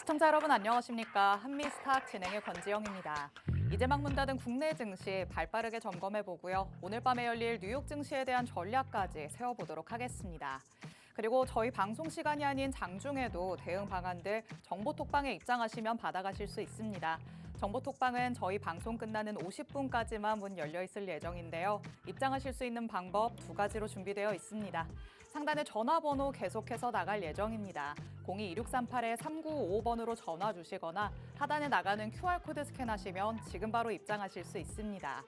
시청자 여러분 안녕하십니까? 한미스탁 진행의 권지영입니다. 이제 막 문 닫은 국내 증시 발빠르게 점검해보고요. 오늘 밤에 열릴 뉴욕 증시에 대한 전략까지 세워보도록 하겠습니다. 그리고 저희 방송 시간이 아닌 장중에도 대응 방안들 정보 톡방에 입장하시면 받아가실 수 있습니다. 정보 톡방은 저희 방송 끝나는 50분까지만 문 열려 있을 예정인데요. 입장하실 수 있는 방법 두 가지로 준비되어 있습니다. 상단의 전화번호 계속해서 나갈 예정입니다. 02-2638-3955번으로 전화 주시거나 하단에 나가는 QR코드 스캔하시면 지금 바로 입장하실 수 있습니다.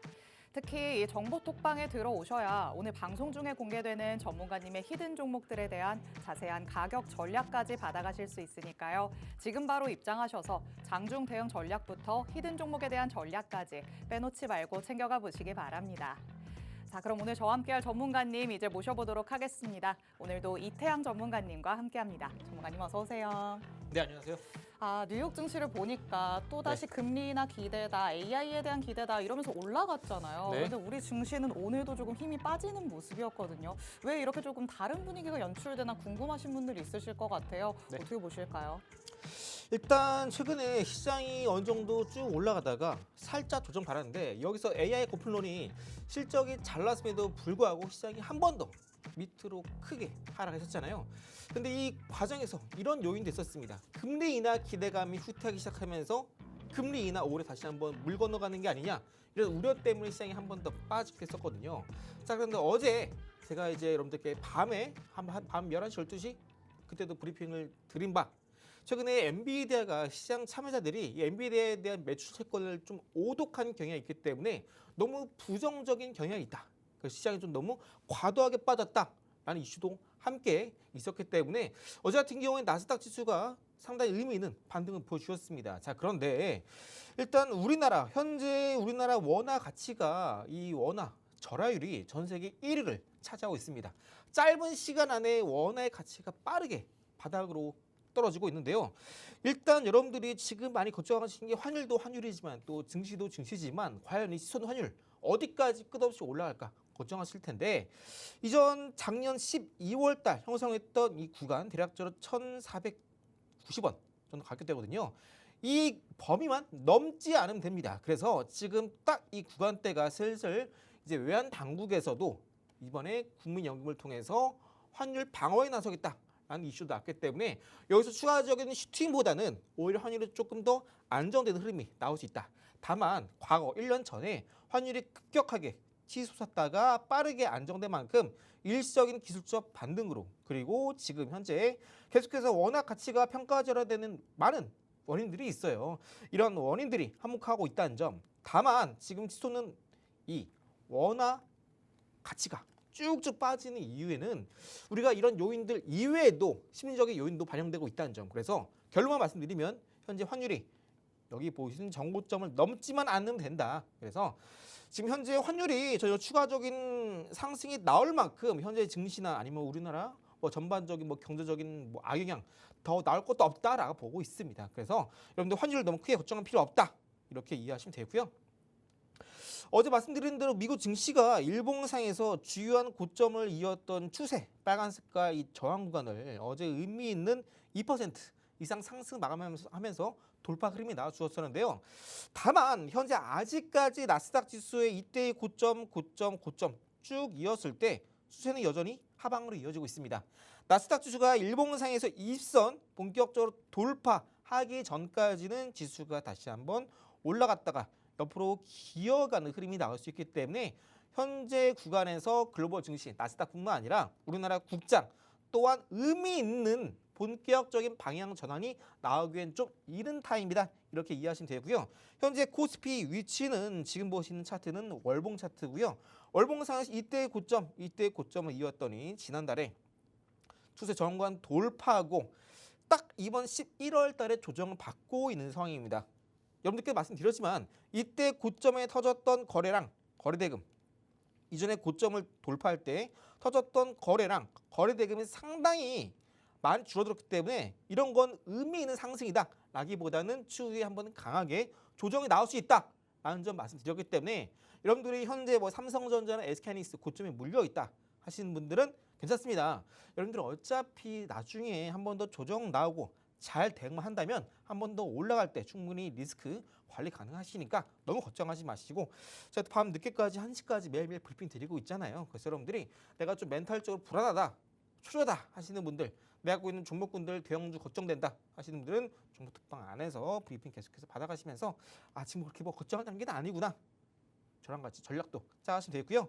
특히 이 정보 톡방에 들어오셔야 오늘 방송 중에 공개되는 전문가님의 히든 종목들에 대한 자세한 가격 전략까지 받아가실 수 있으니까요. 지금 바로 입장하셔서 장중 대응 전략부터 히든 종목에 대한 전략까지 빼놓지 말고 챙겨가 보시기 바랍니다. 자, 그럼 오늘 저와 함께할 전문가님 이제 모셔보도록 하겠습니다. 오늘도 이태양 전문가님과 함께합니다. 전문가님 어서 오세요. 네, 안녕하세요. 뉴욕 증시를 보니까 또다시 금리나 기대다, AI에 대한 기대다 이러면서 올라갔잖아요. 네. 그런데 우리 증시는 오늘도 조금 힘이 빠지는 모습이었거든요. 왜 이렇게 조금 다른 분위기가 연출되나 궁금하신 분들이 있으실 것 같아요. 네. 어떻게 보실까요? 일단 최근에 시장이 어느 정도 쭉 올라가다가 살짝 조정 받았는데 여기서 AI 고플론이 실적이 잘 나왔음에도 불구하고 시장이 한 번 더 밑으로 크게 하락했었잖아요. 근데 이 과정에서 이런 요인도 있었습니다. 금리 인하 기대감이 후퇴하기 시작하면서 금리 인하 올해 다시 한번 물 건너가는 게 아니냐 이런 우려 때문에 시장이 한 번 더 빠지게 했었거든요. 자, 그런데 어제 제가 이제 여러분들께 밤 11시, 12시 그때도 브리핑을 드린 바 최근에 엔비디아가 시장 참여자들이 이 엔비디아에 대한 매출 채권을 좀 오독한 경향이 있기 때문에 너무 부정적인 경향이 있다. 그 시장이 좀 너무 과도하게 빠졌다라는 이슈도 함께 있었기 때문에 어제 같은 경우에 나스닥 지수가 상당히 의미 있는 반등을 보여주었습니다. 자, 그런데 일단 현재 우리나라 원화 가치가 이 원화 절하율이 전 세계 1위를 차지하고 있습니다. 짧은 시간 안에 원화의 가치가 빠르게 바닥으로 떨어지고 있는데요. 일단 여러분들이 지금 많이 걱정하시는 게 환율도 환율이지만 또 증시도 증시지만 과연 이 시선 환율 어디까지 끝없이 올라갈까 걱정하실 텐데 이전 작년 12월 달 형성했던 이 구간 대략적으로 1,490원 정도 가격대거든요. 이 범위만 넘지 않으면 됩니다. 그래서 지금 딱 이 구간대가 슬슬 이제 외환 당국에서도 이번에 국민연금을 통해서 환율 방어에 나서겠다. 라는 이슈도 났기 때문에 여기서 추가적인 슈팅보다는 오히려 환율이 조금 더 안정되는 흐름이 나올 수 있다. 다만 과거 1년 전에 환율이 급격하게 치솟았다가 빠르게 안정된 만큼 일시적인 기술적 반등으로 그리고 지금 현재 계속해서 원화 가치가 평가절하되는 많은 원인들이 있어요. 이런 원인들이 한몫하고 있다는 점. 다만 지금 치솟는 이 원화 가치가 쭉쭉 빠지는 이유에는 우리가 이런 요인들 이외에도 심리적인 요인도 반영되고 있다는 점. 그래서 결론만 말씀드리면 현재 환율이 여기 보시는 정고점을 넘지만 않으면 된다. 그래서 지금 현재 환율이 전혀 추가적인 상승이 나올 만큼 현재 증시나 아니면 우리나라 전반적인 경제적인 악영향 더 나올 것도 없다라고 보고 있습니다. 그래서 여러분들 환율을 너무 크게 걱정할 필요 없다. 이렇게 이해하시면 되고요. 어제 말씀드린 대로 미국 증시가 일봉상에서 주요한 고점을 이었던 추세 빨간 색깔 이 저항 구간을 어제 의미 있는 2% 이상 상승 마감하면서 돌파 흐름이 나와주었었는데요. 다만 현재 아직까지 나스닥 지수의 이때의 고점 쭉 이었을 때 추세는 여전히 하방으로 이어지고 있습니다. 나스닥 지수가 일봉상에서 20선 본격적으로 돌파하기 전까지는 지수가 다시 한번 올라갔다가 옆으로 기어가는 흐름이 나올 수 있기 때문에 현재 구간에서 글로벌 증시 나스닥뿐만 아니라 우리나라 국장 또한 의미 있는 본격적인 방향 전환이 나오기엔 좀 이른 타임이다 이렇게 이해하시면 되고요. 현재 코스피 위치는 지금 보시는 차트는 월봉 차트고요. 월봉상에서 이때의 고점을 이었더니 지난달에 추세 저항관 돌파하고 딱 이번 11월 달에 조정을 받고 있는 상황입니다. 여러분들께 말씀드렸지만 이때 고점에 터졌던 거래량, 거래대금 이전에 고점을 돌파할 때 터졌던 거래량, 거래대금이 상당히 많이 줄어들었기 때문에 이런 건 의미 있는 상승이다 라기보다는 추후에 한번 강하게 조정이 나올 수 있다 라는 점 말씀드렸기 때문에 여러분들이 현재 삼성전자나 SK하이닉스 고점에 물려있다 하시는 분들은 괜찮습니다. 여러분들 어차피 나중에 한 번 더 조정 나오고 잘 대응만 한다면 한 번 더 올라갈 때 충분히 리스크 관리 가능하시니까 너무 걱정하지 마시고, 제가 밤 늦게까지 1시까지 매일매일 브리핑 드리고 있잖아요. 그래서 여러분들이 내가 좀 멘탈적으로 불안하다, 초조하다 하시는 분들, 내가 갖고 있는 종목군들 대형주 걱정된다 하시는 분들은 종목 특방 안에서 브리핑 계속해서 받아가시면서 지금 그렇게 뭐 걱정하는 게 아니구나, 저랑 같이 전략도 짜시면 되고요.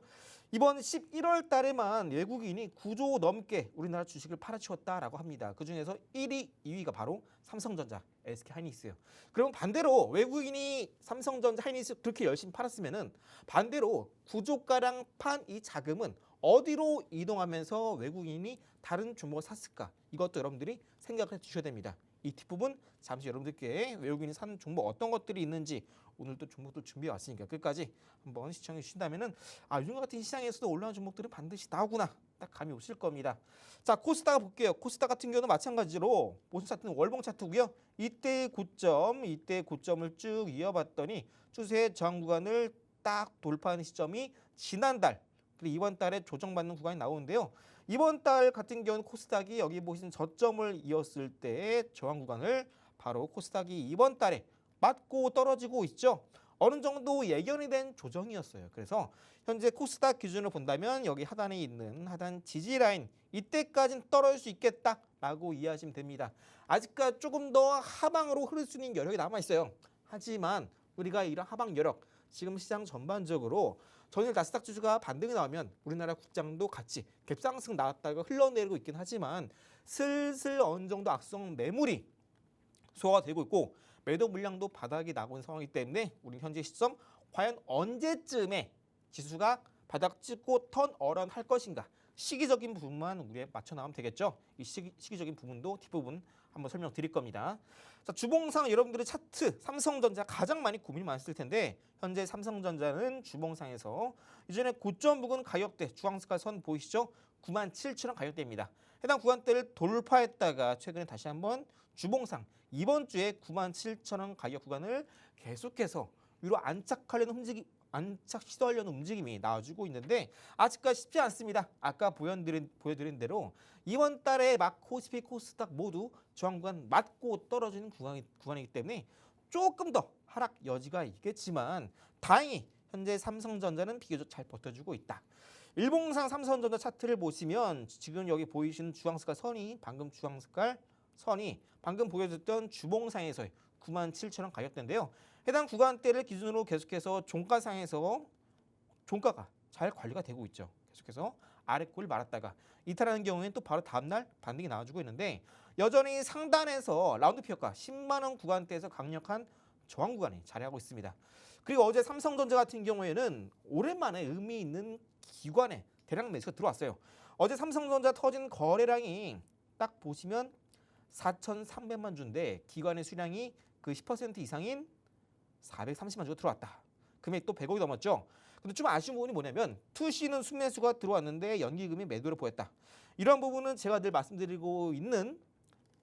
이번 11월 달에만 외국인이 9조 넘게 우리나라 주식을 팔아치웠다라고 합니다. 그중에서 1위, 2위가 바로 삼성전자, SK하이닉스예요. 그럼 반대로 외국인이 삼성전자, 하이닉스 그렇게 열심히 팔았으면은 반대로 9조가량 판 이 자금은 어디로 이동하면서 외국인이 다른 종목을 샀을까? 이것도 여러분들이 생각을 해 주셔야 됩니다. 이 뒷부분 잠시 여러분들께 외국인이 산 종목 어떤 것들이 있는지 오늘 또 종목들 준비해 왔으니까 끝까지 한번 시청해 주신다면은 요즘 같은 시장에서도 올라온 종목들은 반드시 나오구나, 딱 감이 오실 겁니다. 자, 코스닥 볼게요. 코스닥 같은 경우는 마찬가지로 모든 차트는 월봉 차트고요. 이때의 고점을 쭉 이어봤더니 추세 저항 구간을 딱 돌파하는 시점이 지난달, 그리고 이번 달에 조정받는 구간이 나오는데요. 이번 달 같은 경우는 코스닥이 여기 보시는 저점을 이었을 때의 저항 구간을 바로 코스닥이 이번 달에 맞고 떨어지고 있죠. 어느 정도 예견이 된 조정이었어요. 그래서 현재 코스닥 기준으로 본다면 여기 하단에 있는 하단 지지 라인, 이때까지는 떨어질 수 있겠다라고 이해하시면 됩니다. 아직까지 조금 더 하방으로 흐를 수 있는 여력이 남아 있어요. 하지만 우리가 이런 하방 여력, 지금 시장 전반적으로 전일 나스닥 지수가 반등이 나오면 우리나라 국장도 같이 갭상승 나왔다가 흘러내리고 있긴 하지만 슬슬 어느 정도 악성 매물이 소화가 되고 있고 매도 물량도 바닥이 나고 있는 상황이기 때문에 우리 현재 시점 과연 언제쯤에 지수가 바닥 찍고 턴어런 할 것인가, 시기적인 부분만 우리에 맞춰 나가면 되겠죠. 이 시기적인 부분도 뒷부분 한번 설명드릴 겁니다. 자, 주봉상 여러분들의 차트, 삼성전자 가장 많이 고민이 많았을 텐데 현재 삼성전자는 주봉상에서 이전에 고점 부근 가격대 주황색깔 선 보이시죠? 97,000원 가격대입니다. 해당 구간대를 돌파했다가 최근에 다시 한번 주봉상 이번 주에 97,000원 가격 구간을 계속해서 위로 안착 시도하려는 움직임이 나와주고 있는데 아직까지 쉽지 않습니다. 아까 보여드린 대로 이번 달에 막 코스피, 코스닥 모두 저항 구간 맞고 떨어지는 구간이기 때문에 조금 더 하락 여지가 있겠지만 다행히 현재 삼성전자는 비교적 잘 버텨주고 있다. 일봉상 삼성전자 차트를 보시면 지금 여기 보이시는 주황색깔 선이 방금 보여줬던 주봉상에서의 97,000원 가격대인데요. 해당 구간대를 기준으로 계속해서 종가상에서 종가가 잘 관리가 되고 있죠. 계속해서 아래골 말았다가 이탈하는 경우에는 또 바로 다음날 반등이 나와주고 있는데 여전히 상단에서 라운드 피어가 10만 원 구간대에서 강력한 저항 구간이 자리하고 있습니다. 그리고 어제 삼성전자 같은 경우에는 오랜만에 의미 있는 기관에 대량 매수가 들어왔어요. 어제 삼성전자 터진 거래량이 딱 보시면 4,300만 주인데 기관의 수량이 그 10% 이상인 430만 주가 들어왔다. 금액 또 100억이 넘었죠. 근데 좀 아쉬운 부분이 뭐냐면 투시는 순매수가 들어왔는데 연기금이 매도를 보였다. 이런 부분은 제가 늘 말씀드리고 있는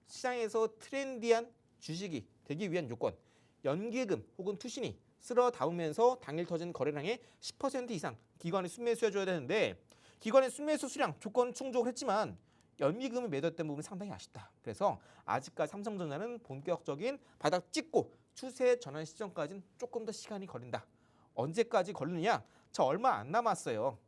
시장에서 트렌디한 주식이 되기 위한 요건, 연기금 혹은 투신이 쓸어 담으면서 당일 터진 거래량의 10% 이상 기관이 순매수해줘야 되는데 기관의 순매수 수량 조건 충족을 했지만 연기금을 매도했던 부분이 상당히 아쉽다. 그래서 아직까지 삼성전자는 본격적인 바닥 찍고 추세 전환 시점까지는 조금 더 시간이 걸린다. 언제까지 걸리느냐? 자, 얼마 안 남았어요.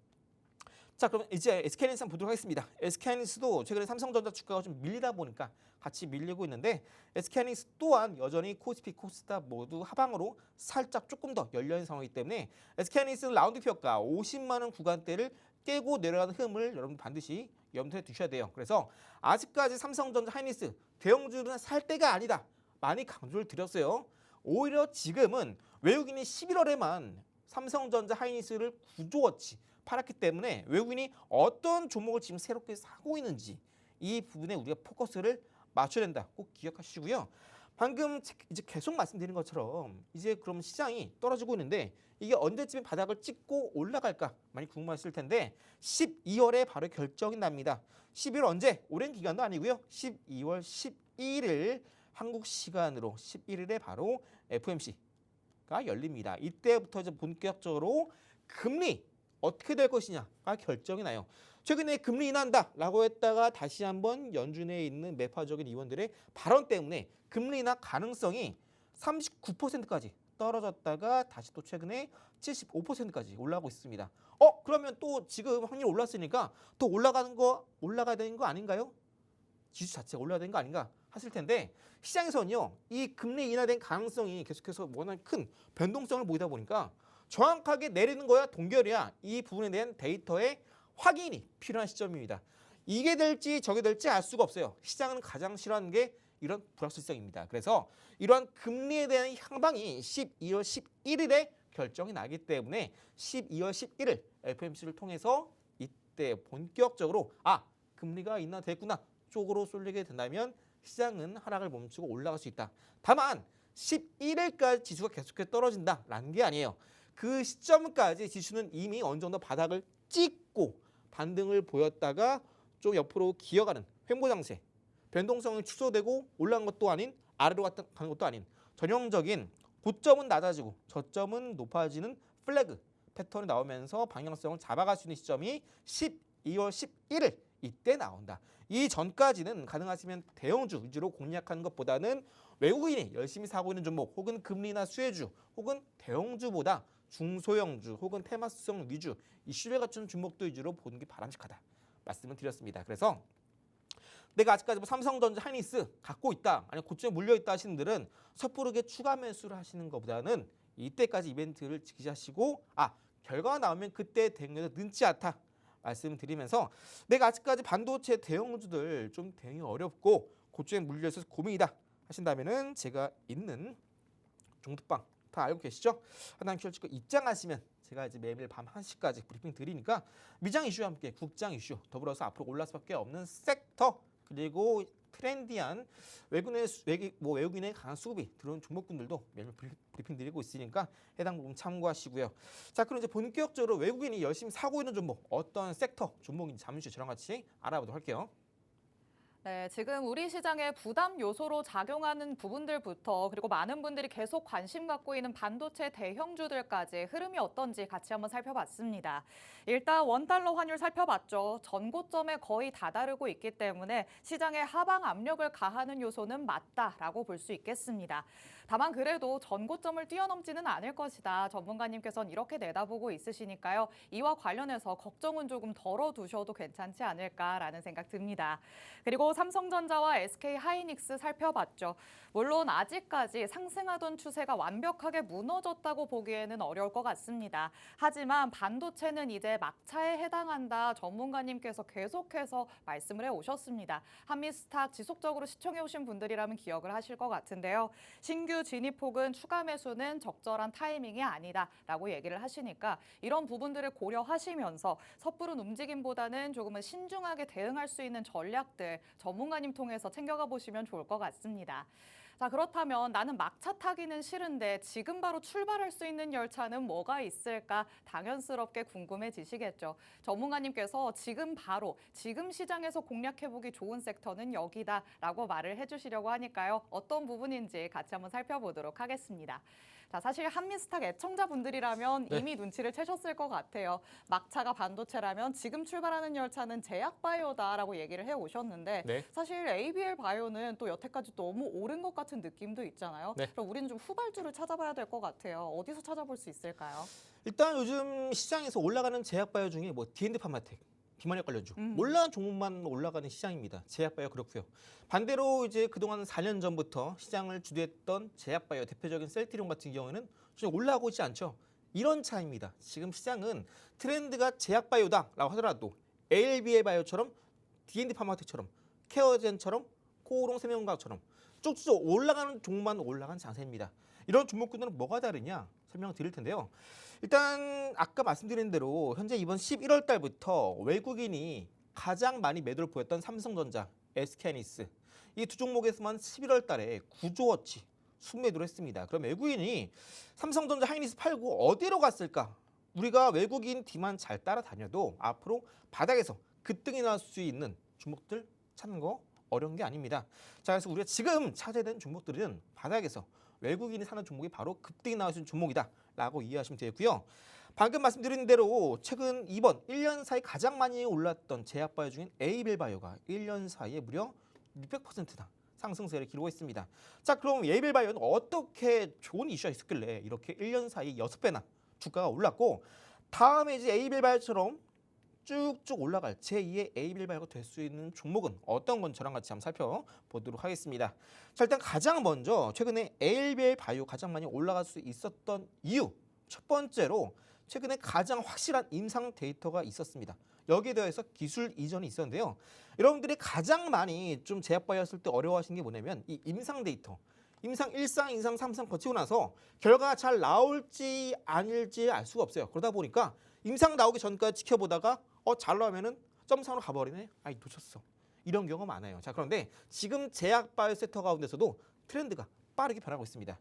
자, 그럼 이제 SK하이닉스 한번 보도록 하겠습니다. SK하이닉스도 최근에 삼성전자 주가가 좀 밀리다 보니까 같이 밀리고 있는데 SK하이닉스 또한 여전히 코스피, 코스닥 모두 하방으로 살짝 조금 더 열려있는 상황이기 때문에 SK하이닉스는 라운드 피어가 50만 원 구간대를 깨고 내려가는 흐름을 여러분 반드시 염두에 두셔야 돼요. 그래서 아직까지 삼성전자, 하이닉스 대형주는 살 때가 아니다. 많이 강조를 드렸어요. 오히려 지금은 외국인이 11월에만 삼성전자, 하이닉스를 9조어치 팔았기 때문에 외국인이 어떤 종목을 지금 새롭게 사고 있는지 이 부분에 우리가 포커스를 맞춰야 된다. 꼭 기억하시고요. 방금 이제 계속 말씀드린 것처럼 이제 그럼 시장이 떨어지고 있는데 이게 언제쯤에 바닥을 찍고 올라갈까 많이 궁금하실 텐데 12월에 바로 결정이 납니다. 12월 언제? 오랜 기간도 아니고요. 12월 12일 한국 시간으로 11일에 바로 FOMC가 열립니다. 이때부터 이제 본격적으로 금리 어떻게 될 것이냐가 결정이 나요. 최근에 금리 인하한다라고 했다가 다시 한번 연준에 있는 매파적인 의원들의 발언 때문에 금리 인하 가능성이 39%까지 떨어졌다가 다시 또 최근에 75%까지 올라가고 있습니다. 그러면 또 지금 확률 올랐으니까 또 올라가야 되는 거 아닌가요? 지수 자체가 올라야 되는 거 아닌가 하실 텐데 시장에서는요 이 금리 인하된 가능성이 계속해서 워낙 큰 변동성을 보이다 보니까 정확하게 내리는 거야 동결이야 이 부분에 대한 데이터의 확인이 필요한 시점입니다. 이게 될지 저게 될지 알 수가 없어요. 시장은 가장 싫어하는 게 이런 불확실성입니다. 그래서 이러한 금리에 대한 향방이 12월 11일에 결정이 나기 때문에 12월 11일 FOMC를 통해서 이때 본격적으로 금리가 인하됐구나 쪽으로 쏠리게 된다면 시장은 하락을 멈추고 올라갈 수 있다. 다만 11일까지 지수가 계속해서 떨어진다라는 게 아니에요. 그 시점까지 지수는 이미 어느 정도 바닥을 찍고 반등을 보였다가 좀 옆으로 기어가는 횡보장세, 변동성이 축소되고 올라간 것도 아닌 아래로 가는 것도 아닌 전형적인 고점은 낮아지고 저점은 높아지는 플래그 패턴이 나오면서 방향성을 잡아갈 수 있는 시점이 12월 11일 이때 나온다. 이 전까지는 가능하시면 대형주 위주로 공략하는 것보다는 외국인이 열심히 사고 있는 종목 혹은 금리나 수혜주 혹은 대형주보다 중소형주 혹은 테마성 위주 이슈에 갖춘 종목들 위주로 보는 게 바람직하다 말씀을 드렸습니다. 그래서 내가 아직까지 삼성전자, 하이닉스 갖고 있다 아니면 고점에 물려있다 하시는 분들은 섣부르게 추가 매수를 하시는 것보다는 이때까지 이벤트를 지키시고 결과가 나오면 그때 대응해서 늦지 않다 말씀드리면서 내가 아직까지 반도체 대형주들 좀 대응이 어렵고 고점에 물려있어서 고민이다 하신다면은 제가 있는 종특방 다 알고 계시죠? 하단 QR 찍고 입장하시면 제가 이제 매일 밤 1시까지 브리핑 드리니까 미장 이슈와 함께 국장 이슈 더불어서 앞으로 올라갈 수밖에 없는 섹터 그리고 트렌디한 외국인의 강한 수급이 들어온 종목군들도 매일 브리핑 드리고 있으니까 해당 부분 참고하시고요. 자, 그럼 이제 본격적으로 외국인이 열심히 사고 있는 종목 어떤 섹터 종목인지 잠시 저랑 같이 알아보도록 할게요. 네, 지금 우리 시장의 부담 요소로 작용하는 부분들부터 그리고 많은 분들이 계속 관심 갖고 있는 반도체 대형주들까지 흐름이 어떤지 같이 한번 살펴봤습니다. 일단 원달러 환율 살펴봤죠. 전고점에 거의 다다르고 있기 때문에 시장에 하방 압력을 가하는 요소는 맞다라고 볼 수 있겠습니다. 다만 그래도 전고점을 뛰어넘지는 않을 것이다. 전문가님께서는 이렇게 내다보고 있으시니까요. 이와 관련해서 걱정은 조금 덜어두셔도 괜찮지 않을까라는 생각 듭니다. 그리고 삼성전자와 SK하이닉스 살펴봤죠. 물론 아직까지 상승하던 추세가 완벽하게 무너졌다고 보기에는 어려울 것 같습니다. 하지만 반도체는 이제 막차에 해당한다. 전문가님께서 계속해서 말씀을 해오셨습니다. 한미스탁 지속적으로 시청해오신 분들이라면 기억을 하실 것 같은데요. 신규 진입 혹은 추가 매수는 적절한 타이밍이 아니다라고 얘기를 하시니까 이런 부분들을 고려하시면서 섣부른 움직임보다는 조금은 신중하게 대응할 수 있는 전략들 전문가님 통해서 챙겨가 보시면 좋을 것 같습니다. 자, 그렇다면 나는 막차 타기는 싫은데 지금 바로 출발할 수 있는 열차는 뭐가 있을까 당연스럽게 궁금해지시겠죠. 전문가님께서 지금 시장에서 공략해보기 좋은 섹터는 여기다라고 말을 해주시려고 하니까요. 어떤 부분인지 같이 한번 살펴보도록 하겠습니다. 자, 사실 한미스탁 애청자분들이라면 이미 눈치를 채셨을 것 같아요. 막차가 반도체라면 지금 출발하는 열차는 제약바이오다라고 얘기를 해오셨는데 사실 ABL 바이오는 또 여태까지 너무 오른 것 같은 느낌도 있잖아요. 그럼 우리는 좀 후발주를 찾아봐야 될 것 같아요. 어디서 찾아볼 수 있을까요? 일단 요즘 시장에서 올라가는 제약바이오 중에 D&D 파마텍 비만약 관련주 올라간 종목만 올라가는 시장입니다. 제약바이오 그렇고요. 반대로 이제 그동안 4년 전부터 시장을 주도했던 제약바이오 대표적인 셀트리온 같은 경우에는 좀 올라가고 있지 않죠. 이런 차이입니다. 지금 시장은 트렌드가 제약바이오다라고 하더라도 ALBA 바이오처럼 D&D 파마텍처럼 케어젠처럼 코오롱 생명과학처럼 쭉쭉 올라가는 종목만 올라간 장세입니다. 이런 종목군들은 뭐가 다르냐 설명드릴 텐데요. 일단 아까 말씀드린 대로 현재 이번 11월 달부터 외국인이 가장 많이 매도를 보였던 삼성전자, SK하이닉스 이 두 종목에서만 11월 달에 9조어치 순매도를 했습니다. 그럼 외국인이 삼성전자, 하이닉스 팔고 어디로 갔을까? 우리가 외국인 뒤만 잘 따라다녀도 앞으로 바닥에서 급등이 나올 수 있는 종목들 찾는 거 어려운 게 아닙니다. 자, 그래서 우리가 지금 찾아야 되는 종목들은 바닥에서 외국인이 사는 종목이 바로 급등이 나올 수 있는 종목이다라고 이해하시면 되고요. 방금 말씀드린 대로 최근 이번 1년 사이 가장 많이 올랐던 제약바이오 중인 에이빌바이오가 1년 사이에 무려 600%나 상승세를 기록했습니다. 자, 그럼 에이빌바이오는 어떻게 좋은 이슈가 있었길래 이렇게 1년 사이에 6배나 주가가 올랐고, 다음에 이제 에이빌바이오처럼 쭉쭉 올라갈 제2의 에이빌바이오가 될 수 있는 종목은 어떤 건 저랑 같이 한번 살펴보도록 하겠습니다. 자, 일단 가장 먼저 최근에 에이빌바이오 가장 많이 올라갈 수 있었던 이유, 첫 번째로 최근에 가장 확실한 임상 데이터가 있었습니다. 여기에 대해서 기술 이전이 있었는데요. 여러분들이 가장 많이 좀 제약바이오 했을 때 어려워하시는 게 뭐냐면 이 임상 데이터. 임상 1상, 2상, 3상 거치고 나서 결과가 잘 나올지 아닐지 알 수가 없어요. 그러다 보니까 임상 나오기 전까지 지켜보다가 잘 나오면은 점상으로 가버리네. 아이, 놓쳤어. 이런 경우가 많아요. 자, 그런데 지금 제약바이오 섹터 가운데서도 트렌드가 빠르게 변하고 있습니다.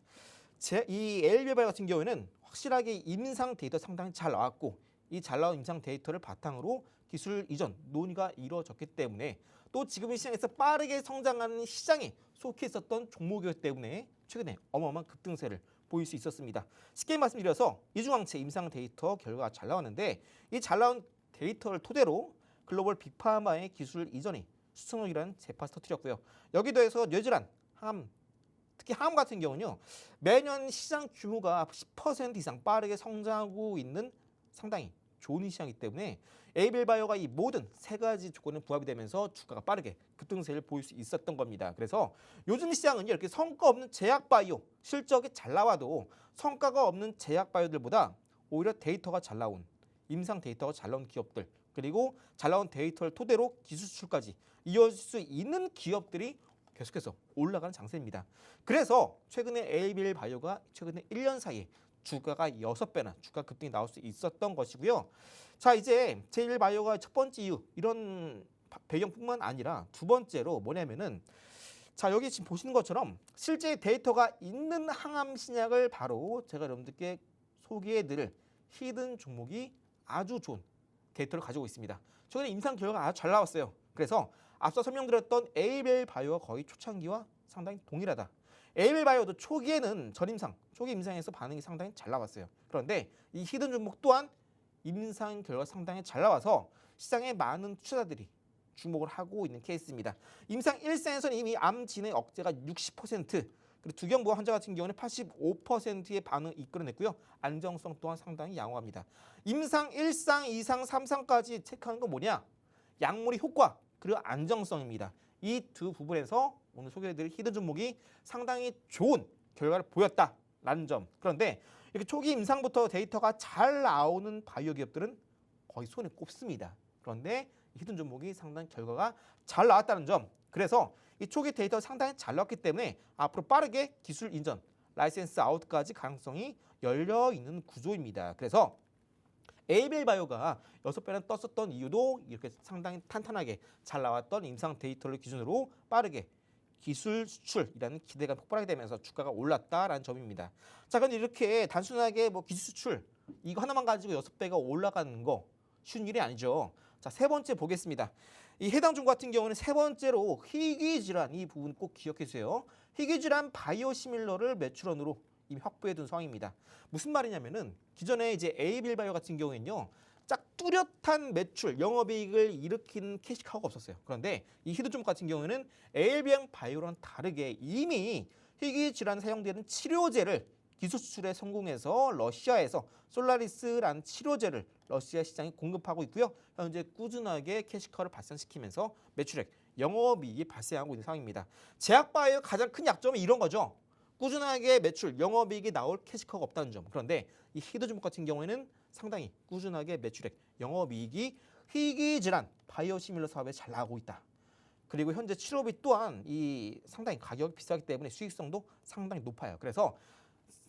이 에이빌바이오 같은 경우에는 확실하게 임상 데이터 상당히 잘 나왔고, 이 잘 나온 임상 데이터를 바탕으로 기술 이전 논의가 이루어졌기 때문에, 또 지금 이 시장에서 빠르게 성장하는 시장에 속해 있었던 종목이었기 때문에 최근에 어마어마한 급등세를 보일 수 있었습니다. 쉽게 말씀드려서 이중항체 임상 데이터 결과가 잘 나왔는데, 이 잘 나온 데이터를 토대로 글로벌 빅파마의 기술 이전이 수성역이라는 재파를 터뜨렸고요. 여기에 더해서 뇌질환, 항암, 특히 항암 같은 경우는요, 매년 시장 규모가 10% 이상 빠르게 성장하고 있는 상당히 좋은 시장이기 때문에 에이빌바이오가 이 모든 세 가지 조건에 부합이 되면서 주가가 빠르게 급등세를 보일 수 있었던 겁니다. 그래서 요즘 시장은 이렇게 성과 없는 제약바이오, 실적이 잘 나와도 성과가 없는 제약바이오들보다 오히려 데이터가 잘 나온, 임상 데이터가 잘 나온 기업들, 그리고 잘 나온 데이터를 토대로 기술 수출까지 이어질 수 있는 기업들이 계속해서 올라가는 장세입니다. 그래서 최근에 에이빌바이오가 최근에 1년 사이에 주가가 6배나 주가 급등이 나올 수 있었던 것이고요. 자, 이제 에이빌바이오가 첫 번째 이유, 이런 배경뿐만 아니라 두 번째로 뭐냐면은, 자, 여기 지금 보시는 것처럼 실제 데이터가 있는 항암 신약을 바로 제가 여러분들께 소개해드릴 히든 종목이 아주 좋은 데이터를 가지고 있습니다. 최근에 임상 결과가 아주 잘 나왔어요. 그래서 앞서 설명드렸던 에이빌바이오가 거의 초창기와 상당히 동일하다. 에이빌바이오도 초기에는 전임상, 초기 임상에서 반응이 상당히 잘 나왔어요. 그런데 이 히든 종목 또한 임상 결과 상당히 잘 나와서 시장에 많은 투자자들이 주목을 하고 있는 케이스입니다. 임상 1상에서는 이미 암 진행 억제가 60%, 그리고 두경부 환자 같은 경우는 85%의 반응을 이끌어냈고요. 안정성 또한 상당히 양호합니다. 임상 1상, 2상, 3상까지 체크하는 건 뭐냐? 약물의 효과, 그리고 안정성입니다. 이 두 부분에서 오늘 소개해드릴 히든 종목이 상당히 좋은 결과를 보였다라는 점. 그런데 이렇게 초기 임상부터 데이터가 잘 나오는 바이오 기업들은 거의 손에 꼽습니다. 그런데 히든 종목이 상당히 결과가 잘 나왔다는 점. 그래서 이 초기 데이터가 상당히 잘 나왔기 때문에 앞으로 빠르게 기술 인전, 라이센스 아웃까지 가능성이 열려 있는 구조입니다. 그래서 에이빌바이오가 6배나 떴었던 이유도 이렇게 상당히 탄탄하게 잘 나왔던 임상 데이터를 기준으로 빠르게 기술 수출이라는 기대가 폭발하게 되면서 주가가 올랐다라는 점입니다. 자, 그런데 이렇게 단순하게 뭐 기술 수출 이거 하나만 가지고 6배가 올라가는 거 쉬운 일이 아니죠. 자, 세 번째 보겠습니다. 이 해당 종목 같은 경우는 세 번째로 희귀질환, 이 부분 꼭 기억해 주세요. 희귀질환 바이오시밀러를 매출원으로 이미 확보해 둔 상황입니다. 무슨 말이냐면은 기존에 이제 에이빌바이오 같은 경우에는요, 짝 뚜렷한 매출, 영업이익을 일으키는 캐시카우가 없었어요. 그런데 이 히든 종목 같은 경우에는 에이빌바이오랑 다르게 이미 희귀 질환에 사용되는 치료제를 기술 수출에 성공해서 러시아에서 솔라리스라는 치료제를 러시아 시장에 공급하고 있고요. 현재 꾸준하게 캐시카우를 발생시키면서 매출액, 영업이익이 발생하고 있는 상황입니다. 제약바이오의 가장 큰 약점은 이런 거죠. 꾸준하게 매출, 영업이익이 나올 캐시카우가 없다는 점. 그런데 이 히든 종목 같은 경우에는 상당히 꾸준하게 매출액, 영업이익이 희귀질환, 바이오시밀러 사업에 잘 나가고 있다. 그리고 현재 치료비 또한 이 상당히 가격이 비싸기 때문에 수익성도 상당히 높아요. 그래서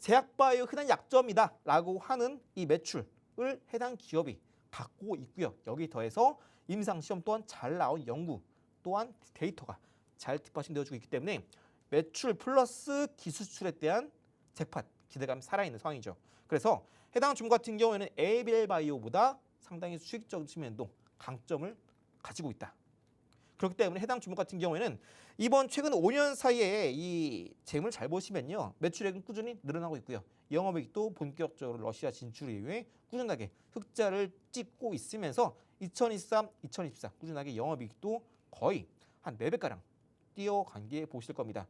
제약바이오 흔한 약점이다라고 하는 이 매출을 해당 기업이 갖고 있고요. 여기 더해서 임상시험 또한 잘 나온 연구 또한 데이터가 잘 뒷받침되어주고 있기 때문에 매출 플러스 기술 수출에 대한 잭팟 기대감이 살아있는 상황이죠. 그래서 해당 종목 같은 경우에는 에이빌바이오보다 상당히 수익적 측면도 강점을 가지고 있다. 그렇기 때문에 해당 종목 같은 경우에는 이번 최근 5년 사이에 이 재물 잘 보시면요. 매출액은 꾸준히 늘어나고 있고요. 영업이익도 본격적으로 러시아 진출 이후에 꾸준하게 흑자를 찍고 있으면서 2023, 2024 꾸준하게 영업이익도 거의 한 4배가량 뛰어간 게 보실 겁니다.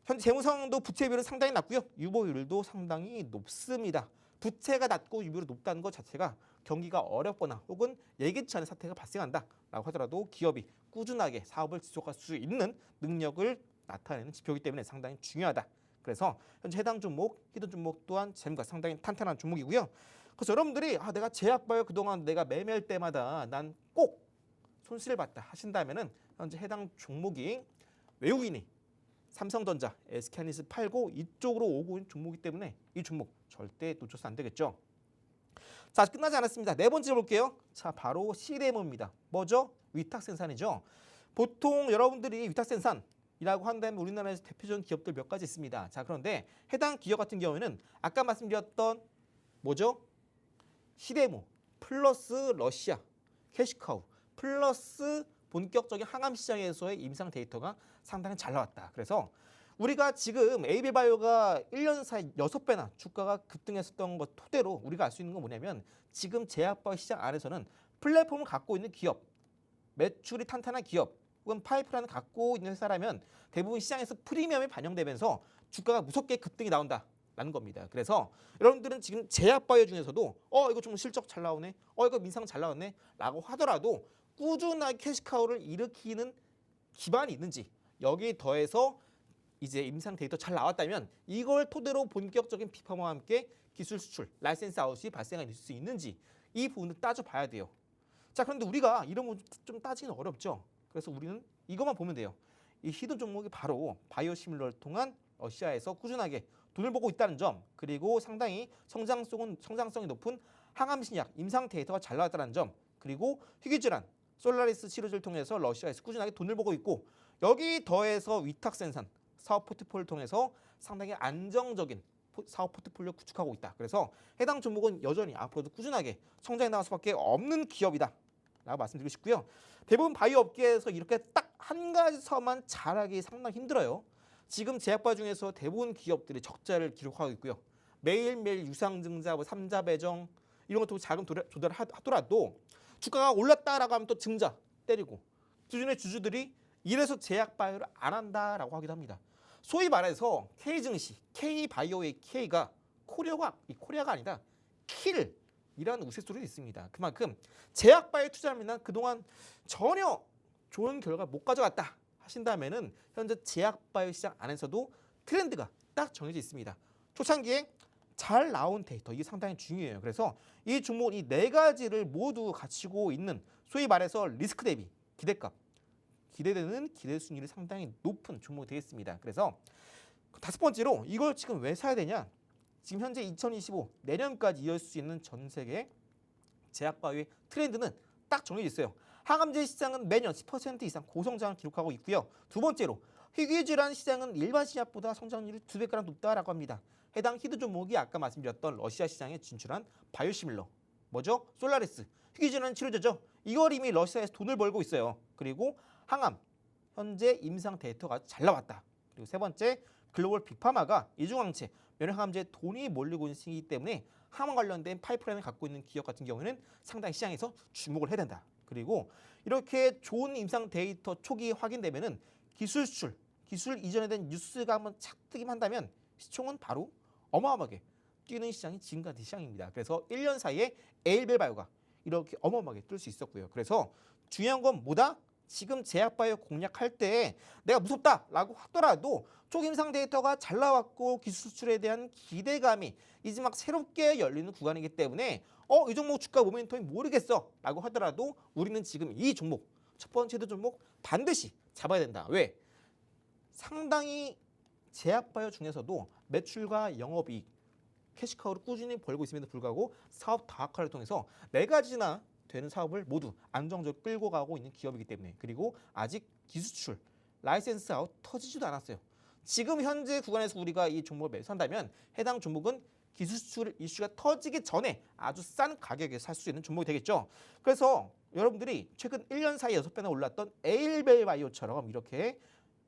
현재 재무 상황도 부채 비율은 상당히 낮고요. 유보율도 상당히 높습니다. 부채가 낮고 유보율이 높다는 것 자체가 경기가 어렵거나 혹은 예기치 않은 사태가 발생한다라고 하더라도 기업이 꾸준하게 사업을 지속할 수 있는 능력을 나타내는 지표이기 때문에 상당히 중요하다. 그래서 현재 해당 종목, 히든 종목 또한 재무가 상당히 탄탄한 종목이고요. 그래서 여러분들이 내가 제약바이오 그동안 내가 매매할 때마다 난 꼭 손실을 봤다 하신다면은 현재 해당 종목이 외국인이 삼성전자, SK하이닉스 팔고 이쪽으로 오고 있는 종목이기 때문에 이 종목 절대 놓쳐서 안 되겠죠. 자, 끝나지 않았습니다. 네 번째 볼게요. 자, 바로 CDMO입니다. 뭐죠? 위탁생산이죠. 보통 여러분들이 위탁생산이라고 한다면 우리나라에서 대표적인 기업들 몇 가지 있습니다. 자, 그런데 해당 기업 같은 경우에는 아까 말씀드렸던 뭐죠? CDMO 플러스 러시아 캐시카우 플러스 본격적인 항암 시장에서의 임상 데이터가 상당히 잘 나왔다. 그래서 우리가 지금 에이비바이오가 1년 사이 6배나 주가가 급등했었던 것 토대로 우리가 알 수 있는 건 뭐냐면 지금 제약바이오 시장 안에서는 플랫폼을 갖고 있는 기업, 매출이 탄탄한 기업, 혹은 파이프라인을 갖고 있는 회사라면 대부분 시장에서 프리미엄이 반영되면서 주가가 무섭게 급등이 나온다라는 겁니다. 그래서 여러분들은 지금 제약바이오 중에서도 이거 좀 실적 잘 나오네, 이거 민상 잘 나왔네 라고 하더라도 꾸준하게 캐시카우를 일으키는 기반이 있는지 여기 더해서 이제 임상 데이터 잘 나왔다면 이걸 토대로 본격적인 비파와 함께 기술 수출, 라이센스 아웃이 발생할 수 있는지 이 부분을 따져봐야 돼요. 자, 그런데 우리가 이런 부분 좀 따지기는 어렵죠. 그래서 우리는 이것만 보면 돼요. 이 히든 종목이 바로 바이오시밀러를 통한 러시아에서 꾸준하게 돈을 벌고 있다는 점, 그리고 상당히 성장성이 높은 항암신약 임상 데이터가 잘 나왔다는 점, 그리고 희귀질환 솔라리스 치료제를 통해서 러시아에서 꾸준하게 돈을 벌고 있고 여기 더해서 위탁생산 사업 포트폴리오를 통해서 상당히 안정적인 사업 포트폴리오 구축하고 있다. 그래서 해당 종목은 여전히 앞으로도 꾸준하게 성장해 나갈 수밖에 없는 기업이다 라고 말씀드리고 싶고요. 대부분 바이오 업계에서 이렇게 딱 한 가지서만 잘하기 상당히 힘들어요. 지금 제약바 중에서 대부분 기업들이 적자를 기록하고 있고요. 매일매일 유상증자, 3자 배정 이런 것도 자금 조달하더라도 주가가 올랐다라고 하면 또 증자 때리고 기존의 주주들이 이래서 제약바이오를 안 한다라고 하기도 합니다. 소위 말해서 K증시, K바이오의 K가 코리아가 아니다. 킬이라는 우스갯소리도 있습니다. 그만큼 제약바이오 투자하면 그동안 전혀 좋은 결과 못 가져갔다 하신다면은 현재 제약바이오 시장 안에서도 트렌드가 딱 정해져 있습니다. 초창기에 잘 나온 데이터 이게 상당히 중요해요. 그래서 이 종목 이 네 가지를 모두 갖추고 있는 소위 말해서 리스크 대비 기대값 기대되는 기대 순위를 상당히 높은 종목이 되겠습니다. 그래서 다섯 번째로 이걸 지금 왜 사야 되냐? 지금 현재 2025 내년까지 이어질 수 있는 전 세계 제약바이오의 트렌드는 딱 정해져 있어요. 항암제 시장은 매년 10% 이상 고성장을 기록하고 있고요. 두 번째로 희귀질환 시장은 일반 시장보다 성장률이 2배가량 높다라고 합니다. 해당 히든 종목이 아까 말씀드렸던 러시아 시장에 진출한 바이오시밀러 뭐죠? 솔라리스 희귀질환 치료제죠. 이걸 이미 러시아에서 돈을 벌고 있어요. 그리고 항암 현재 임상 데이터가 잘 나왔다. 그리고 세 번째 글로벌 빅파마가 이중항체 면역항암제에 돈이 몰리고 있는 시기이기 때문에 항암 관련된 파이프라인을 갖고 있는 기업 같은 경우에는 상당히 시장에서 주목을 해야 된다. 그리고 이렇게 좋은 임상 데이터 초기 확인되면은 기술 수출, 기술 이전에 대한 뉴스가 한번 착 뜨기만 한다면 시총은 바로 어마어마하게 뛰는 시장이 지금까지 시장입니다. 그래서 1년 사이에 에일벨바이오가 이렇게 어마어마하게 뜰 수 있었고요. 그래서 중요한 건 뭐다? 지금 제약바이오 공략할 때 내가 무섭다라고 하더라도 초임상 데이터가 잘 나왔고 기술 수출에 대한 기대감이 이제 막 새롭게 열리는 구간이기 때문에 이 종목 주가 모멘텀이 모르겠어 라고 하더라도 우리는 지금 이 종목 첫 번째 종목 반드시 잡아야 된다. 왜? 상당히 제약바이오 중에서도 매출과 영업이익 캐시카우를 꾸준히 벌고 있음에도 불구하고 사업 다각화를 통해서 네 가지나 되는 사업을 모두 안정적으로 끌고 가고 있는 기업이기 때문에 그리고 아직 기수출, 라이센스 아웃 터지지도 않았어요. 지금 현재 구간에서 우리가 이 종목을 매수한다면 해당 종목은 기술 수출 이슈가 터지기 전에 아주 싼 가격에 살 수 있는 종목이 되겠죠. 그래서 여러분들이 최근 1년 사이에 6배나 올랐던 에일벨바이오처럼 이렇게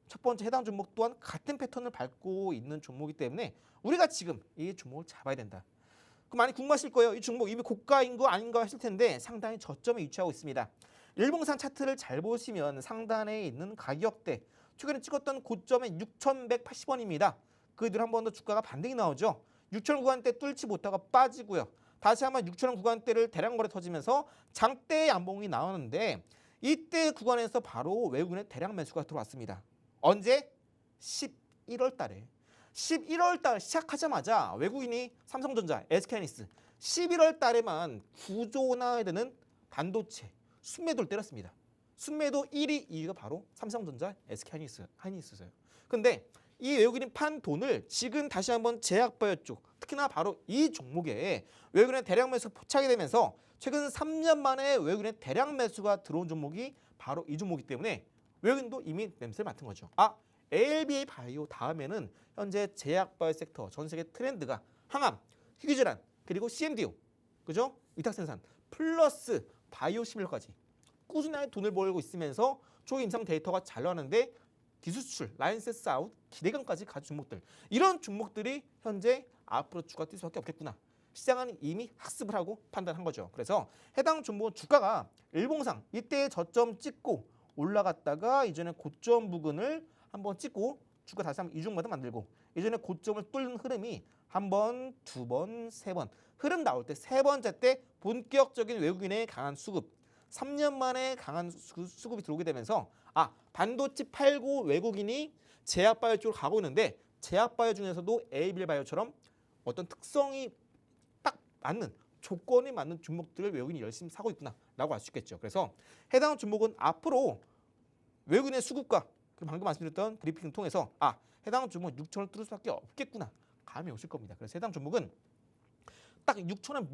첫 번째 해당 종목 또한 같은 패턴을 밟고 있는 종목이기 때문에 우리가 지금 이 종목을 잡아야 된다. 그럼 많이 궁금하실 거예요. 이 종목 이미 고가인 거 아닌가 하실 텐데 상당히 저점에 위치하고 있습니다. 일봉상 차트를 잘 보시면 상단에 있는 가격대 최근에 찍었던 고점은 6,180원입니다. 그 뒤로 한 번 더 주가가 반등이 나오죠. 6,000원 구간대 뚫지 못하고 빠지고요. 다시 한번 6,000원 구간대를 대량 거래 터지면서 장대 양봉이 나오는데 이때 구간에서 바로 외국인의 대량 매수가 들어왔습니다. 언제? 11월 달에. 11월 달 시작하자마자 외국인이 삼성전자, SK하이닉스 11월 달에만 9조 원나 되는 반도체 순매도를 때렸습니다. 순매도 1위, 2위가 바로 삼성전자, SK하이닉스였어요. 근데 이 외국인이 판 돈을 지금 다시 한번 제약바이오 쪽, 특히나 바로 이 종목에 외국인의 대량 매수 포착이 되면서 최근 3년 만에 외국인의 대량 매수가 들어온 종목이 바로 이 종목이기 때문에 외국인도 이미 냄새를 맡은 거죠. ALBA 바이오 다음에는 현재 제약바이오 섹터 전 세계 트렌드가 항암, 희귀질환, 그리고 CMDO, 그죠? 위탁생산 플러스 바이오 시밀러까지 꾸준하게 돈을 벌고 있으면서 초기 임상 데이터가 잘 나왔는데 기술 수출, 라이센스 아웃, 기대감까지 가진 종목들. 이런 종목들이 현재 앞으로 주가 뛸 수밖에 없겠구나. 시장은 이미 학습을 하고 판단한 거죠. 그래서 해당 종목은 주가가 일봉상 이때 저점 찍고 올라갔다가 이전에 고점 부근을 한번 찍고 주가 다시 한번 이중바닥 만들고 이전에 고점을 뚫는 흐름이 한 번, 두 번, 세 번 흐름 나올 때 세 번째 때 본격적인 외국인의 강한 수급 3년 만에 강한 수급이 들어오게 되면서 반도체 팔고 외국인이 제약바이오 쪽으로 가고 있는데 제약바이오 중에서도 에이빌바이오처럼 어떤 특성이 딱 맞는 조건이 맞는 종목들을 외국인이 열심히 사고 있구나라고 알 수 있겠죠. 그래서 해당 종목은 앞으로 외국인의 수급과 그리고 방금 말씀드렸던 브리핑을 통해서 해당 종목은 6,000원 뚫을 수밖에 없겠구나 감이 오실 겁니다. 그래서 해당 종목은 딱 6,000원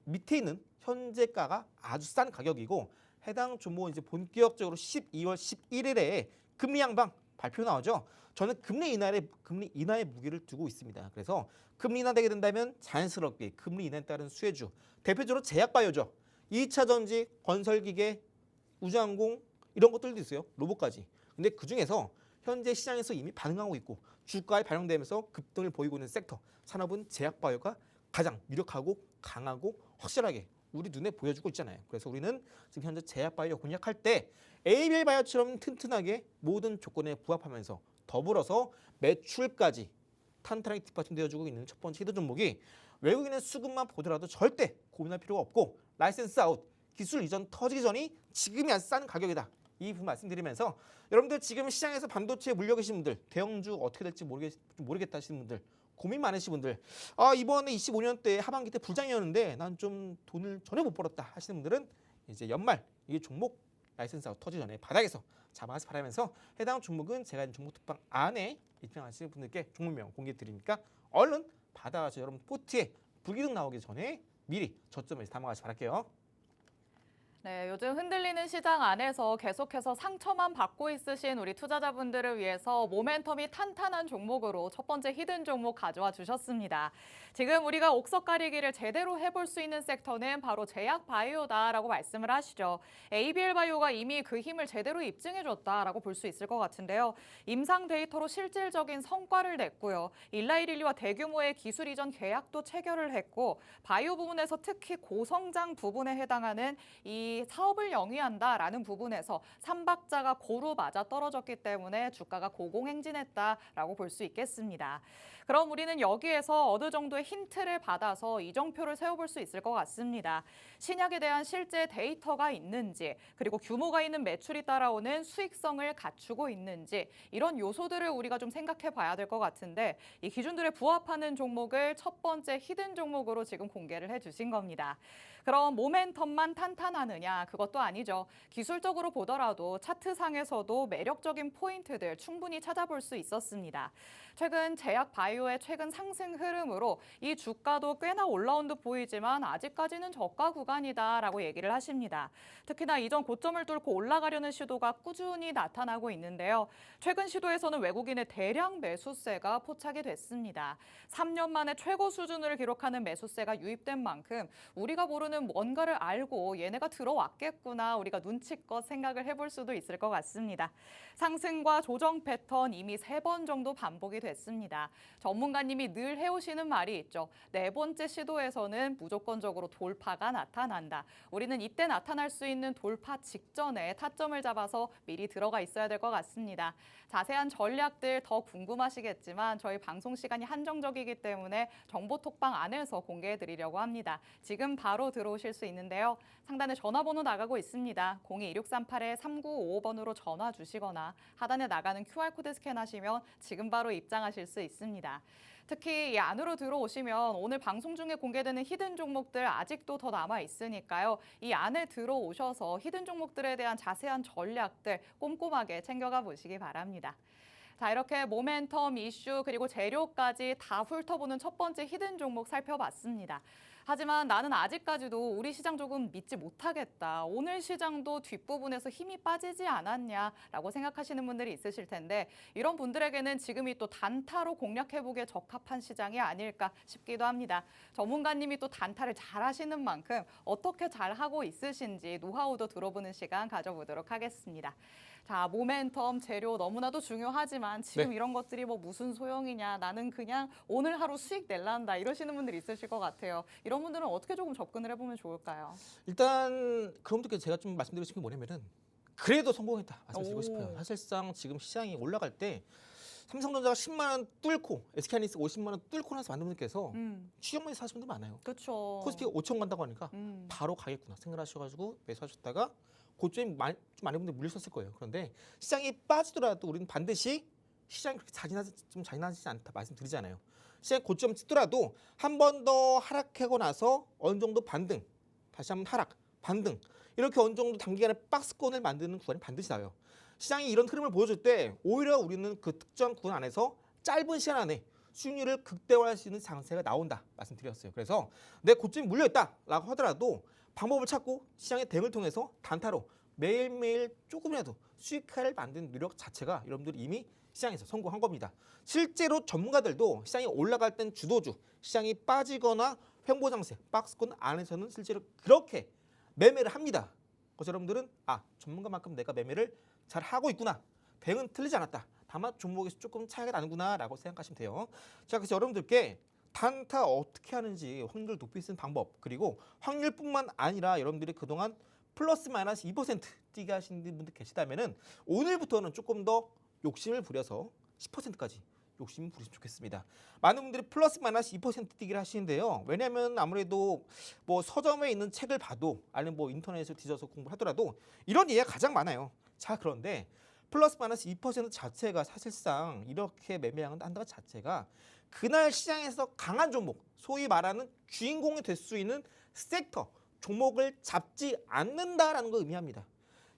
밑에 있는 현재가가 아주 싼 가격이고 해당 종목은 이제 본격적으로 12월 11일에 금리 양방 발표 나오죠. 저는 금리 인하의 무게를 두고 있습니다. 그래서 금리 인하되게 된다면 자연스럽게 금리 인하에 따른 수혜주 대표적으로 제약바이오죠. 2차 전지, 건설기계, 우주항공 이런 것들도 있어요. 로봇까지. 근데 그중에서 현재 시장에서 이미 반응하고 있고 주가에 반영되면서 급등을 보이고 있는 섹터 산업은 제약바이오가 가장 유력하고 강하고 확실하게 우리 눈에 보여주고 있잖아요. 그래서 우리는 지금 현재 제약바이오 공략할 때 ABL바이오처럼 튼튼하게 모든 조건에 부합하면서 더불어서 매출까지 탄탄하게 뒷받침되어주고 있는 첫 번째 히든 종목이 외국인의 수급만 보더라도 절대 고민할 필요가 없고 라이센스 아웃, 기술 이전 터지기 전이 지금이 아주 싼 가격이다. 이 부분 말씀드리면서 여러분들 지금 시장에서 반도체에 물려 계신 분들 대형주 어떻게 될지 모르겠다 하시는 분들 고민 많으신 분들 이번에 25년 때 하반기 때 부장이었는데 난 좀 돈을 전혀 못 벌었다 하시는 분들은 이제 연말 이 종목 라이센스 아웃 터지기 전에 바닥에서 잡아서 팔면서 해당 종목은 제가 종목 특방 안에 입장하시는 분들께 종목명 공개 드리니까 얼른 받아가서 여러분 포트에 불기둥 나오기 전에 미리 저점에서 담아가시 바랄게요. 네, 요즘 흔들리는 시장 안에서 계속해서 상처만 받고 있으신 우리 투자자분들을 위해서 모멘텀이 탄탄한 종목으로 첫 번째 히든 종목 가져와 주셨습니다. 지금 우리가 옥석 가리기를 제대로 해볼 수 있는 섹터는 바로 제약바이오다라고 말씀을 하시죠. ABL바이오가 이미 그 힘을 제대로 입증해줬다라고 볼 수 있을 것 같은데요. 임상 데이터로 실질적인 성과를 냈고요. 일라이릴리와 대규모의 기술 이전 계약도 체결을 했고 바이오 부분에서 특히 고성장 부분에 해당하는 이 사업을 영위한다라는 부분에서 삼박자가 고루 맞아 떨어졌기 때문에 주가가 고공행진했다라고 볼 수 있겠습니다. 그럼 우리는 여기에서 어느 정도의 힌트를 받아서 이정표를 세워볼 수 있을 것 같습니다. 신약에 대한 실제 데이터가 있는지, 그리고 규모가 있는 매출이 따라오는 수익성을 갖추고 있는지 이런 요소들을 우리가 좀 생각해 봐야 될 것 같은데 이 기준들에 부합하는 종목을 첫 번째 히든 종목으로 지금 공개를 해주신 겁니다. 그럼 모멘텀만 탄탄하느냐? 아니냐, 그것도 아니죠. 기술적으로 보더라도 차트상에서도 매력적인 포인트들 충분히 찾아볼 수 있었습니다. 최근 제약 바이오의 최근 상승 흐름으로 이 주가도 꽤나 올라온 듯 보이지만 아직까지는 저가 구간이다라고 얘기를 하십니다. 특히나 이전 고점을 뚫고 올라가려는 시도가 꾸준히 나타나고 있는데요. 최근 시도에서는 외국인의 대량 매수세가 포착이 됐습니다. 3년 만에 최고 수준을 기록하는 매수세가 유입된 만큼 우리가 모르는 뭔가를 알고 얘네가 들어왔겠구나, 우리가 눈치껏 생각을 해볼 수도 있을 것 같습니다. 상승과 조정 패턴 이미 3번 정도 반복이 됐습니다. 전문가님이 늘 해오시는 말이 있죠. 4번째 시도에서는 무조건적으로 돌파가 나타난다. 우리는 이때 나타날 수 있는 돌파 직전에 타점을 잡아서 미리 들어가 있어야 될 것 같습니다. 자세한 전략들 더 궁금하시겠지만 저희 방송 시간이 한정적이기 때문에 정보 톡방 안에서 공개해 드리려고 합니다. 지금 바로 들어오실 수 있는데요. 상단에 전화번호 나가고 있습니다. 02-2638-3955번으로 전화 주시거나 하단에 나가는 QR코드 스캔하시면 지금 바로 입장하실 수 있습니다. 특히 이 안으로 들어오시면 오늘 방송 중에 공개되는 히든 종목들 아직도 더 남아 있으니까요. 이 안에 들어오셔서 히든 종목들에 대한 자세한 전략들 꼼꼼하게 챙겨가 보시기 바랍니다. 자, 이렇게 모멘텀, 이슈, 그리고 재료까지 다 훑어보는 첫 번째 히든 종목 살펴봤습니다. 하지만 나는 아직까지도 우리 시장 조금 믿지 못하겠다. 오늘 시장도 뒷부분에서 힘이 빠지지 않았냐라고 생각하시는 분들이 있으실 텐데 이런 분들에게는 지금이 또 단타로 공략해보기에 적합한 시장이 아닐까 싶기도 합니다. 전문가님이 또 단타를 잘 하시는 만큼 어떻게 잘 하고 있으신지 노하우도 들어보는 시간 가져보도록 하겠습니다. 자, 모멘텀, 재료 너무나도 중요하지만 지금 이런 것들이 뭐 무슨 소용이냐, 나는 그냥 오늘 하루 수익 낼란다 이러시는 분들이 있으실 것 같아요. 이런 분들은 어떻게 조금 접근을 해보면 좋을까요? 일단 그런 분들께 제가 좀 말씀드리고 싶은 게 뭐냐면은 그래도 성공했다 말씀드리고 싶어요. 사실상 지금 시장이 올라갈 때 삼성전자가 10만 원 뚫고 SK하이닉스 50만 원 뚫고 나서 만든 분들께서 취역만에 사시는 분들 많아요. 그렇죠. 코스피가 5천 간다고 하니까 바로 가겠구나 생각하셔가지고 매수하셨다가 고점이 많은 분들 물렸었을 거예요. 그런데 시장이 빠지더라도 우리는 반드시 시장이 그렇게 잔인하지 않다 말씀드리잖아요. 시장 고점 찍더라도 한 번 더 하락하고 나서 어느 정도 반등, 다시 한번 하락, 반등 이렇게 어느 정도 단기간에 박스권을 만드는 구간이 반드시 나와요. 시장이 이런 흐름을 보여줄 때 오히려 우리는 그 특정 구간 안에서 짧은 시간 안에 수익률을 극대화할 수 있는 장세가 나온다 말씀드렸어요. 그래서 내 고점이 물려있다라고 하더라도 방법을 찾고 시장의 대응을 통해서 단타로 매일매일 조금이라도 수익화를 만드는 노력 자체가 여러분들이 이미 시장에서 성공한 겁니다. 실제로 전문가들도 시장이 올라갈 땐 주도주, 시장이 빠지거나 횡보장세, 박스권 안에서는 실제로 그렇게 매매를 합니다. 그래서 여러분들은 전문가만큼 내가 매매를 잘 하고 있구나. 대응은 틀리지 않았다. 다만 종목에서 조금 차이가 나는구나 라고 생각하시면 돼요. 자, 그래서 여러분들께 단타 어떻게 하는지 확률을 높일 수 있는 방법, 그리고 확률뿐만 아니라 여러분들이 그동안 플러스 마이너스 2% 뛰게 하시는 분들 계시다면은 오늘부터는 조금 더 욕심을 부려서 10%까지 욕심을 부리시면 좋겠습니다. 많은 분들이 플러스 마이너스 2% 뛰기를 하시는데요. 왜냐하면 아무래도 뭐 서점에 있는 책을 봐도 아니면 뭐 인터넷에서 뒤져서 공부를 하더라도 이런 이해가 가장 많아요. 자, 그런데 플러스 마이너스 2% 자체가 사실상 이렇게 매매한다는 것 자체가 그날 시장에서 강한 종목, 소위 말하는 주인공이 될 수 있는 섹터, 종목을 잡지 않는다라는 걸 의미합니다.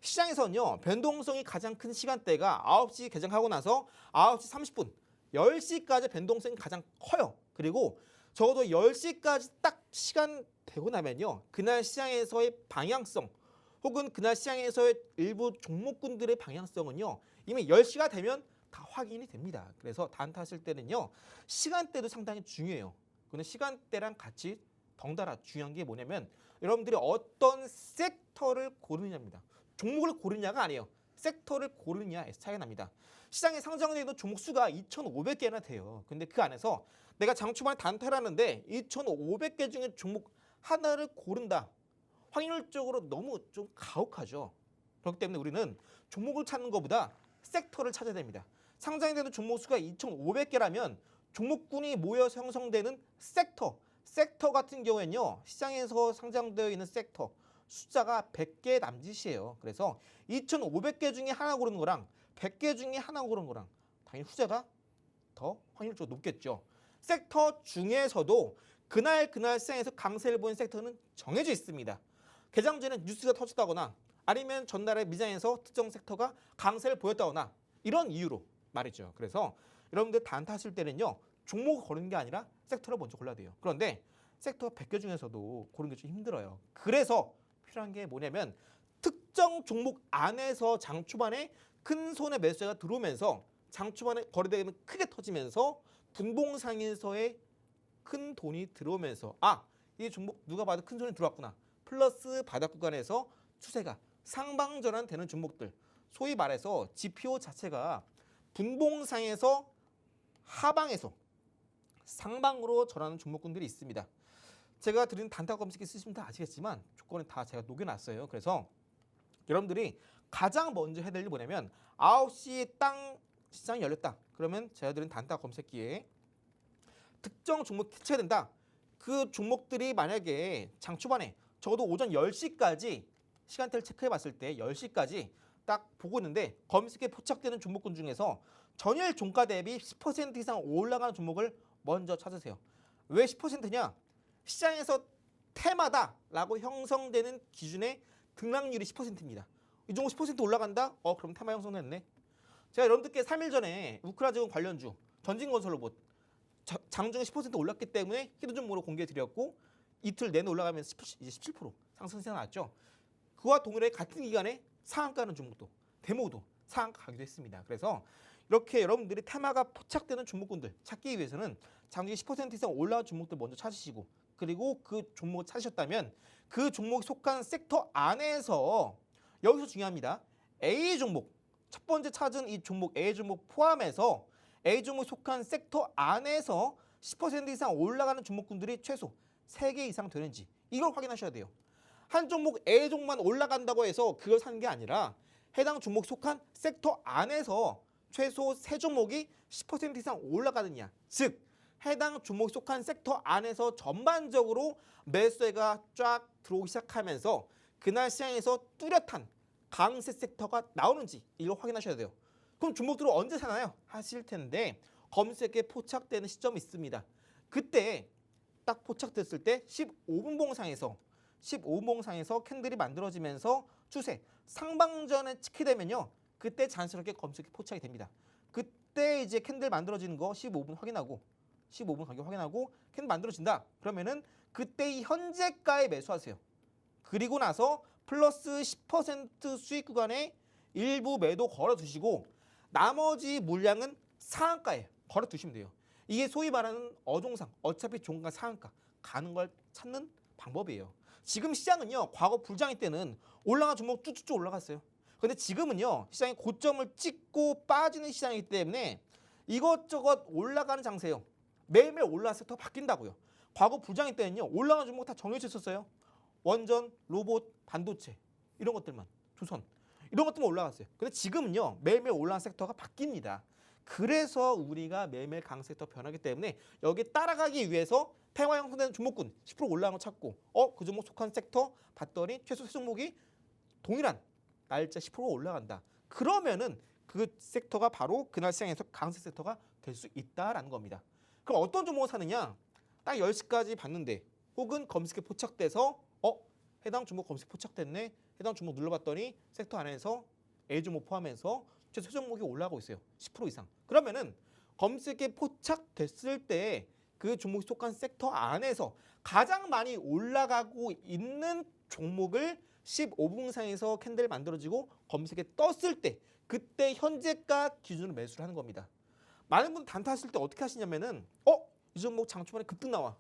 시장에서는요, 변동성이 가장 큰 시간대가 9시 개장하고 나서 9시 30분, 10시까지 변동성이 가장 커요. 그리고 적어도 10시까지 딱 시간 되고 나면요, 그날 시장에서의 방향성 혹은 그날 시장에서의 일부 종목군들의 방향성은요, 이미 10시가 되면 다 확인이 됩니다. 그래서 단타 하실 때는요, 시간대도 상당히 중요해요. 근데 시간대랑 같이 덩달아 중요한 게 뭐냐면 여러분들이 어떤 섹터를 고르느냐입니다. 종목을 고르냐가 아니에요. 섹터를 고르느냐에서 차이가 납니다. 시장에 상장되어 있는 종목 수가 2,500개나 돼요. 근데 그 안에서 내가 장 초반에 단타를 하는데 2,500개 중에 종목 하나를 고른다. 확률적으로 너무 좀 가혹하죠. 그렇기 때문에 우리는 종목을 찾는 것보다 섹터를 찾아야 됩니다. 상장이 되는 종목 수가 2,500개라면 종목군이 모여서 형성되는 섹터 같은 경우에는요, 시장에서 상장되어 있는 섹터 숫자가 100개 남짓이에요. 그래서 2,500개 중에 하나 고르는 거랑 100개 중에 하나 고르는 거랑 당연히 후자가 더 확률적으로 높겠죠. 섹터 중에서도 그날 시장에서 강세를 보인 섹터는 정해져 있습니다. 개장 전에 뉴스가 터졌다거나 아니면 전날에 미장에서 특정 섹터가 강세를 보였다거나 이런 이유로 말이죠. 그래서 여러분들 단타 하실 때는요. 종목을 고르는 게 아니라 섹터를 먼저 골라야 돼요. 그런데 섹터 100개 중에서도 고르는 게 좀 힘들어요. 그래서 필요한 게 뭐냐면 특정 종목 안에서 장 초반에 큰 손의 매수가 들어오면서 장 초반에 거래대금이 크게 터지면서 분봉상에서의 큰 돈이 들어오면서 이 종목 누가 봐도 큰 손이 들어왔구나. 플러스 바닥 구간에서 추세가 상방전환되는 종목들. 소위 말해서 지표 자체가 분봉상에서 하방에서 상방으로 전하는 종목군들이 있습니다. 제가 드린 단타 검색기 쓰시면 다 아시겠지만 조건을 다 제가 녹여놨어요. 그래서 여러분들이 가장 먼저 해야 될 일이 뭐냐면 9시에 땅 시장이 열렸다. 그러면 제가 드린 단타 검색기에 특정 종목 캐치해야 된다. 그 종목들이 만약에 장 초반에 적어도 오전 10시까지 시간대를 체크해 봤을 때 10시까지 딱 보고 있는데 검색에 포착되는 종목군 중에서 전일 종가 대비 10% 이상 올라가는 종목을 먼저 찾으세요. 왜 10%냐? 시장에서 테마다라고 형성되는 기준의 등락률이 10%입니다. 이 종목 10% 올라간다? 그럼 테마 형성됐네. 제가 여러분들께 3일 전에 우크라제공 관련주 전진건설로봇 장중에 10% 올랐기 때문에 히든 종목으로 공개해 드렸고 이틀 내내 올라가면서 이제 17% 상승세 나왔죠. 그와 동일하게 같은 기간에 상한가는 종목도 대모도 상한가 가기도 했습니다. 그래서 이렇게 여러분들이 테마가 포착되는 종목군들 찾기 위해서는 장중에 10% 이상 올라온 종목들 먼저 찾으시고 그리고 그 종목을 찾으셨다면 그 종목에 속한 섹터 안에서 여기서 중요합니다. A 종목 첫 번째 찾은 이 종목 A 종목 포함해서 A 종목에 속한 섹터 안에서 10% 이상 올라가는 종목군들이 최소 3개 이상 되는지 이걸 확인하셔야 돼요. 한 종목 A 종목만 올라간다고 해서 그걸 사는 게 아니라 해당 종목 속한 섹터 안에서 최소 3종목이 10% 이상 올라가느냐. 즉 해당 종목에 속한 섹터 안에서 전반적으로 매수세가 쫙 들어오기 시작하면서 그날 시장에서 뚜렷한 강세 섹터가 나오는지 이걸 확인하셔야 돼요. 그럼 종목들을 언제 사나요? 하실 텐데 검색에 포착되는 시점이 있습니다. 그때 딱 포착됐을 때 15분 봉상에서 캔들이 만들어지면서 추세 상방전에 찍게 되면요. 그때 자연스럽게 검색에 포착이 됩니다. 그때 이제 캔들 만들어지는 거 15분 확인하고 15분 가격 확인하고 캔들 만들어진다. 그러면은 그때 이 현재가에 매수하세요. 그리고 나서 플러스 10% 수익 구간에 일부 매도 걸어두시고 나머지 물량은 상한가에 걸어두시면 돼요. 이게 소위 말하는 어종상 어차피 종가 상한가 가는 걸 찾는 방법이에요. 지금 시장은요. 과거 불장일 때는 올라간 종목 쭉쭉쭉 올라갔어요. 근데 지금은요. 시장이 고점을 찍고 빠지는 시장이기 때문에 이것저것 올라가는 장세요. 매일매일 올라왔을 때 더 바뀐다고요. 과거 불장일 때는요. 올라간 종목 다 정해져 있었어요. 원전, 로봇, 반도체 이런 것들만 조선 이런 것들만 올라갔어요. 근데 지금은요. 매일매일 올라간 섹터가 바뀝니다. 그래서 우리가 매일매일 강섹터 변하기 때문에 여기에 따라가기 위해서 테마 형성되는 종목군 10% 올라간 거 찾고 그 종목 속한 섹터 봤더니 최소 세 종목이 동일한 날짜 10% 올라간다. 그러면은 그 섹터가 바로 그날 시장에서 강세 섹터가 될 수 있다라는 겁니다. 그럼 어떤 종목을 사느냐? 딱 10시까지 봤는데 혹은 검색에 포착돼서 해당 종목 검색 포착됐네. 해당 종목 눌러봤더니 섹터 안에서 A 종목 포함해서 최소 종목이 올라가고 있어요. 10% 이상. 그러면은 검색에 포착됐을 때 그 종목이 속한 섹터 안에서 가장 많이 올라가고 있는 종목을 15분상에서 캔들 만들어지고 검색에 떴을 때 그때 현재가 기준으로 매수를 하는 겁니다. 많은 분들 단타 하실 때 어떻게 하시냐면은 이 종목 장초반에 급등 나와.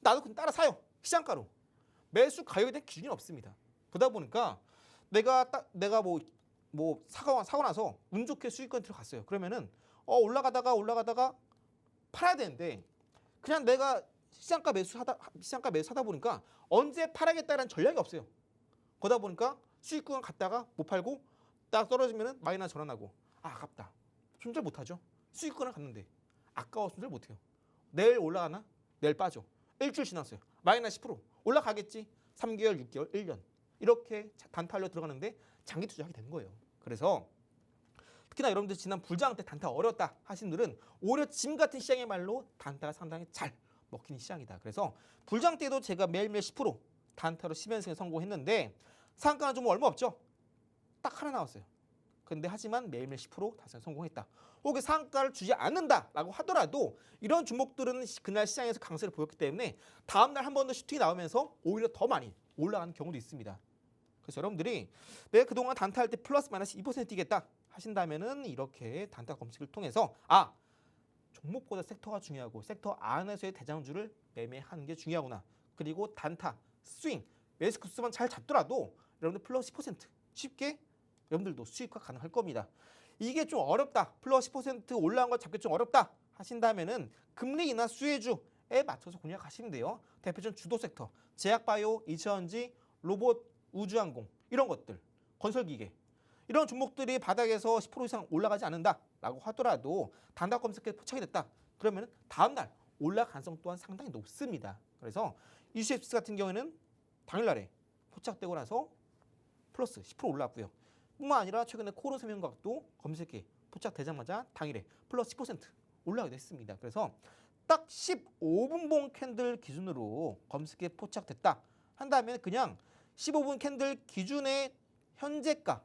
나도 그냥 따라 사요. 시장가로. 매수 가격에 대한 기준이 없습니다. 그러다 보니까 내가 사고 나서 운 좋게 수익권 들어갔어요. 그러면은 올라가다가 팔아야 되는데 그냥 내가 시장가 매수하다 보니까 언제 팔아야겠다는 전략이 없어요. 그러다 보니까 수익권 갔다가 못 팔고 딱 떨어지면은 마이너스 전환하고 아깝다. 손절 못 하죠. 수익권을 갔는데 아까워 손절 못 해요. 내일 올라가나? 내일 빠져. 일주일 지났어요. 마이너스 10% 올라가겠지. 3개월, 6개월, 1년 이렇게 단타하려 들어가는데 장기 투자하게 되는 거예요. 그래서 특히나 여러분들 지난 불장 때 단타 어렵다 하신 분들은 오히려 지금 같은 시장의 말로 단타가 상당히 잘 먹히는 시장이다. 그래서 불장 때도 제가 매일매일 10% 단타로 10연승에 성공했는데 상한가는 좀 얼마 없죠. 딱 하나 나왔어요. 근데 하지만 매일매일 10% 달성에 성공했다. 혹은 상한가를 주지 않는다라고 하더라도 이런 종목들은 그날 시장에서 강세를 보였기 때문에 다음날 한 번 더 슈팅이 나오면서 오히려 더 많이 올라가는 경우도 있습니다. 그래서 여러분들이 내가 그동안 단타할 때 플러스 마이너스 2% 뛰겠다 하신다면은 이렇게 단타 검색을 통해서 종목보다 섹터가 중요하고 섹터 안에서의 대장주를 매매하는 게 중요하구나. 그리고 단타, 스윙, 매수 코스만 잘 잡더라도 여러분들 플러스 10% 쉽게 여러분들도 수익화 가능할 겁니다. 이게 좀 어렵다. 플러스 10% 올라간 거 잡기 좀 어렵다 하신다면은 금리 인하 수혜주에 맞춰서 공략하시면 돼요. 대표적인 주도 섹터, 제약바이오, 이차전지, 로봇, 우주항공 이런 것들, 건설기계 이런 종목들이 바닥에서 10% 이상 올라가지 않는다라고 하더라도 단타 검색에 포착이 됐다. 그러면 다음날 올라갈 가능성 또한 상당히 높습니다. 그래서 ECFS 같은 경우에는 당일날에 포착되고 나서 플러스 10% 올랐고요. 뿐만 아니라 최근에 코론 세면과학도 검색에 포착되자마자 당일에 플러스 10% 올라가기도 했습니다. 그래서 딱 15분봉 캔들 기준으로 검색에 포착됐다 한다면 그냥 15분 캔들 기준의 현재가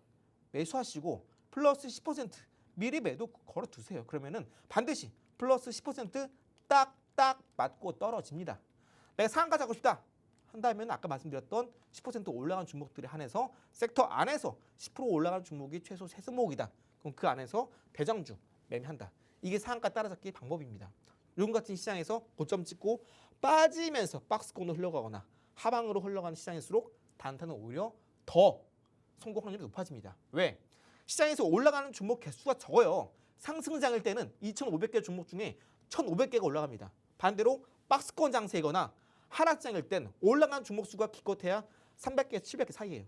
매수하시고 플러스 10% 미리 매도 걸어두세요. 그러면은 반드시 플러스 10% 딱딱 맞고 떨어집니다. 내가 상한가 잡고 싶다 한다면 아까 말씀드렸던 10% 올라간 종목들에 한해서 섹터 안에서 10% 올라간 종목이 최소 3종목이다. 그럼 그 안에서 대장주 매매한다. 이게 상한가 따라잡기 방법입니다. 요즘 같은 시장에서 고점 찍고 빠지면서 박스권으로 흘러가거나 하방으로 흘러가는 시장일수록 단타는 오히려 더 성공 확률이 높아집니다. 왜? 시장에서 올라가는 종목 개수가 적어요. 상승장일 때는 2,500개 종목 중에 1,500개가 올라갑니다. 반대로 박스권 장세이거나 하락장일 땐 올라간 종목 수가 기껏해야 300개, 700개 사이예요.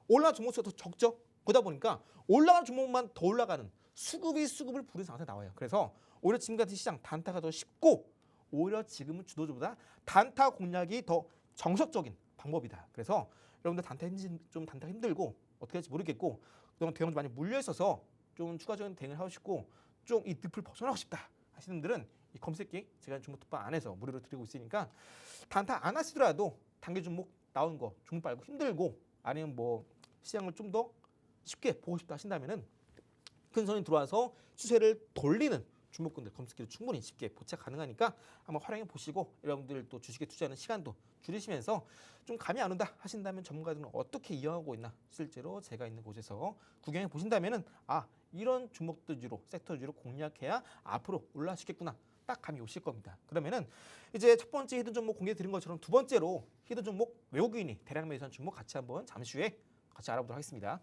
올라간 종목 수가 더 적죠. 그러다 보니까 올라간 종목만 더 올라가는 수급을 부르는 상태가 나와요. 그래서 오히려 지금 같은 시장 단타가 더 쉽고 오히려 지금은 주도주보다 단타 공략이 더 정석적인 방법이다. 그래서 여러분들 단타 힘들고 어떻게 할지 모르겠고 그동안 대형주 많이 물려 있어서 좀 추가적인 대응을 하고 싶고 좀 이 늪을 벗어나고 싶다 하시는 분들은 이 검색기 제가 종목 특방 안에서 무료로 드리고 있으니까 단타 안 하시더라도 단기 종목 나온 거 종목 말고 힘들고 아니면 뭐 시장을 좀 더 쉽게 보고 싶다 하신다면은 큰 손이 들어와서 추세를 돌리는 종목군들 검색기를 충분히 쉽게 포착 가능하니까 한번 활용해 보시고 여러분들 또 주식에 투자하는 시간도 줄이시면서 좀 감이 안 온다 하신다면 전문가들은 어떻게 이용하고 있나 실제로 제가 있는 곳에서 구경해 보신다면은 이런 종목들 섹터 위주로 공략해야 앞으로 올라가시겠구나 딱 감이 오실 겁니다. 그러면은 이제 첫 번째 히든 종목 공개 드린 것처럼 두 번째로 히든 종목 외국인이 대량 매수한 종목 같이 한번 잠시 후에 같이 알아보도록 하겠습니다.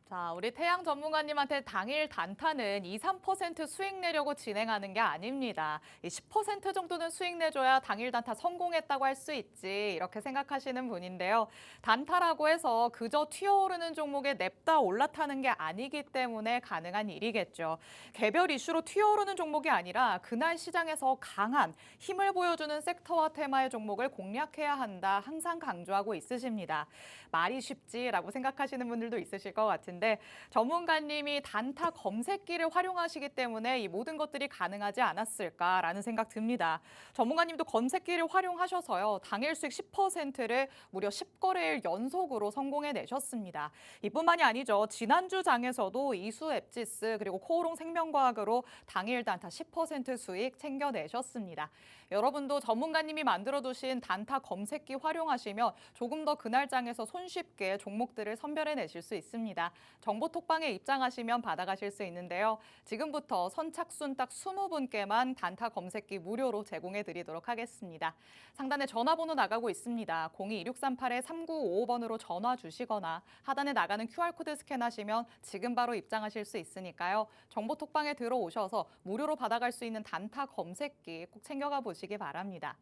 자, 우리 태양 전문가님한테 당일 단타는 2, 3% 수익 내려고 진행하는 게 아닙니다. 10% 정도는 수익 내줘야 당일 단타 성공했다고 할 수 있지 이렇게 생각하시는 분인데요. 단타라고 해서 그저 튀어오르는 종목에 냅다 올라타는 게 아니기 때문에 가능한 일이겠죠. 개별 이슈로 튀어오르는 종목이 아니라 그날 시장에서 강한 힘을 보여주는 섹터와 테마의 종목을 공략해야 한다. 항상 강조하고 있으십니다. 말이 쉽지라고 생각하시는 분들도 있으실 것 같은데 전문가님이 단타 검색기를 활용하시기 때문에 이 모든 것들이 가능하지 않았을까라는 생각 듭니다. 전문가님도 검색기를 활용하셔서요. 당일 수익 10%를 무려 10거래일 연속으로 성공해내셨습니다. 이뿐만이 아니죠. 지난주 장에서도 이수 앱지스 그리고 코오롱 생명과학으로 당일 단타 10% 수익 챙겨내셨습니다. 여러분도 전문가님이 만들어두신 단타 검색기 활용하시면 조금 더 그날 장에서 손쉽게 종목들을 선별해내실 수 있습니다. 정보 톡방에 입장하시면 받아가실 수 있는데요. 지금부터 선착순 딱 20분께만 단타 검색기 무료로 제공해드리도록 하겠습니다. 상단에 전화번호 나가고 있습니다. 02-2638-3955번으로 전화 주시거나 하단에 나가는 QR코드 스캔하시면 지금 바로 입장하실 수 있으니까요. 정보 톡방에 들어오셔서 무료로 받아갈 수 있는 단타 검색기 꼭 챙겨가 보시기 바랍니다.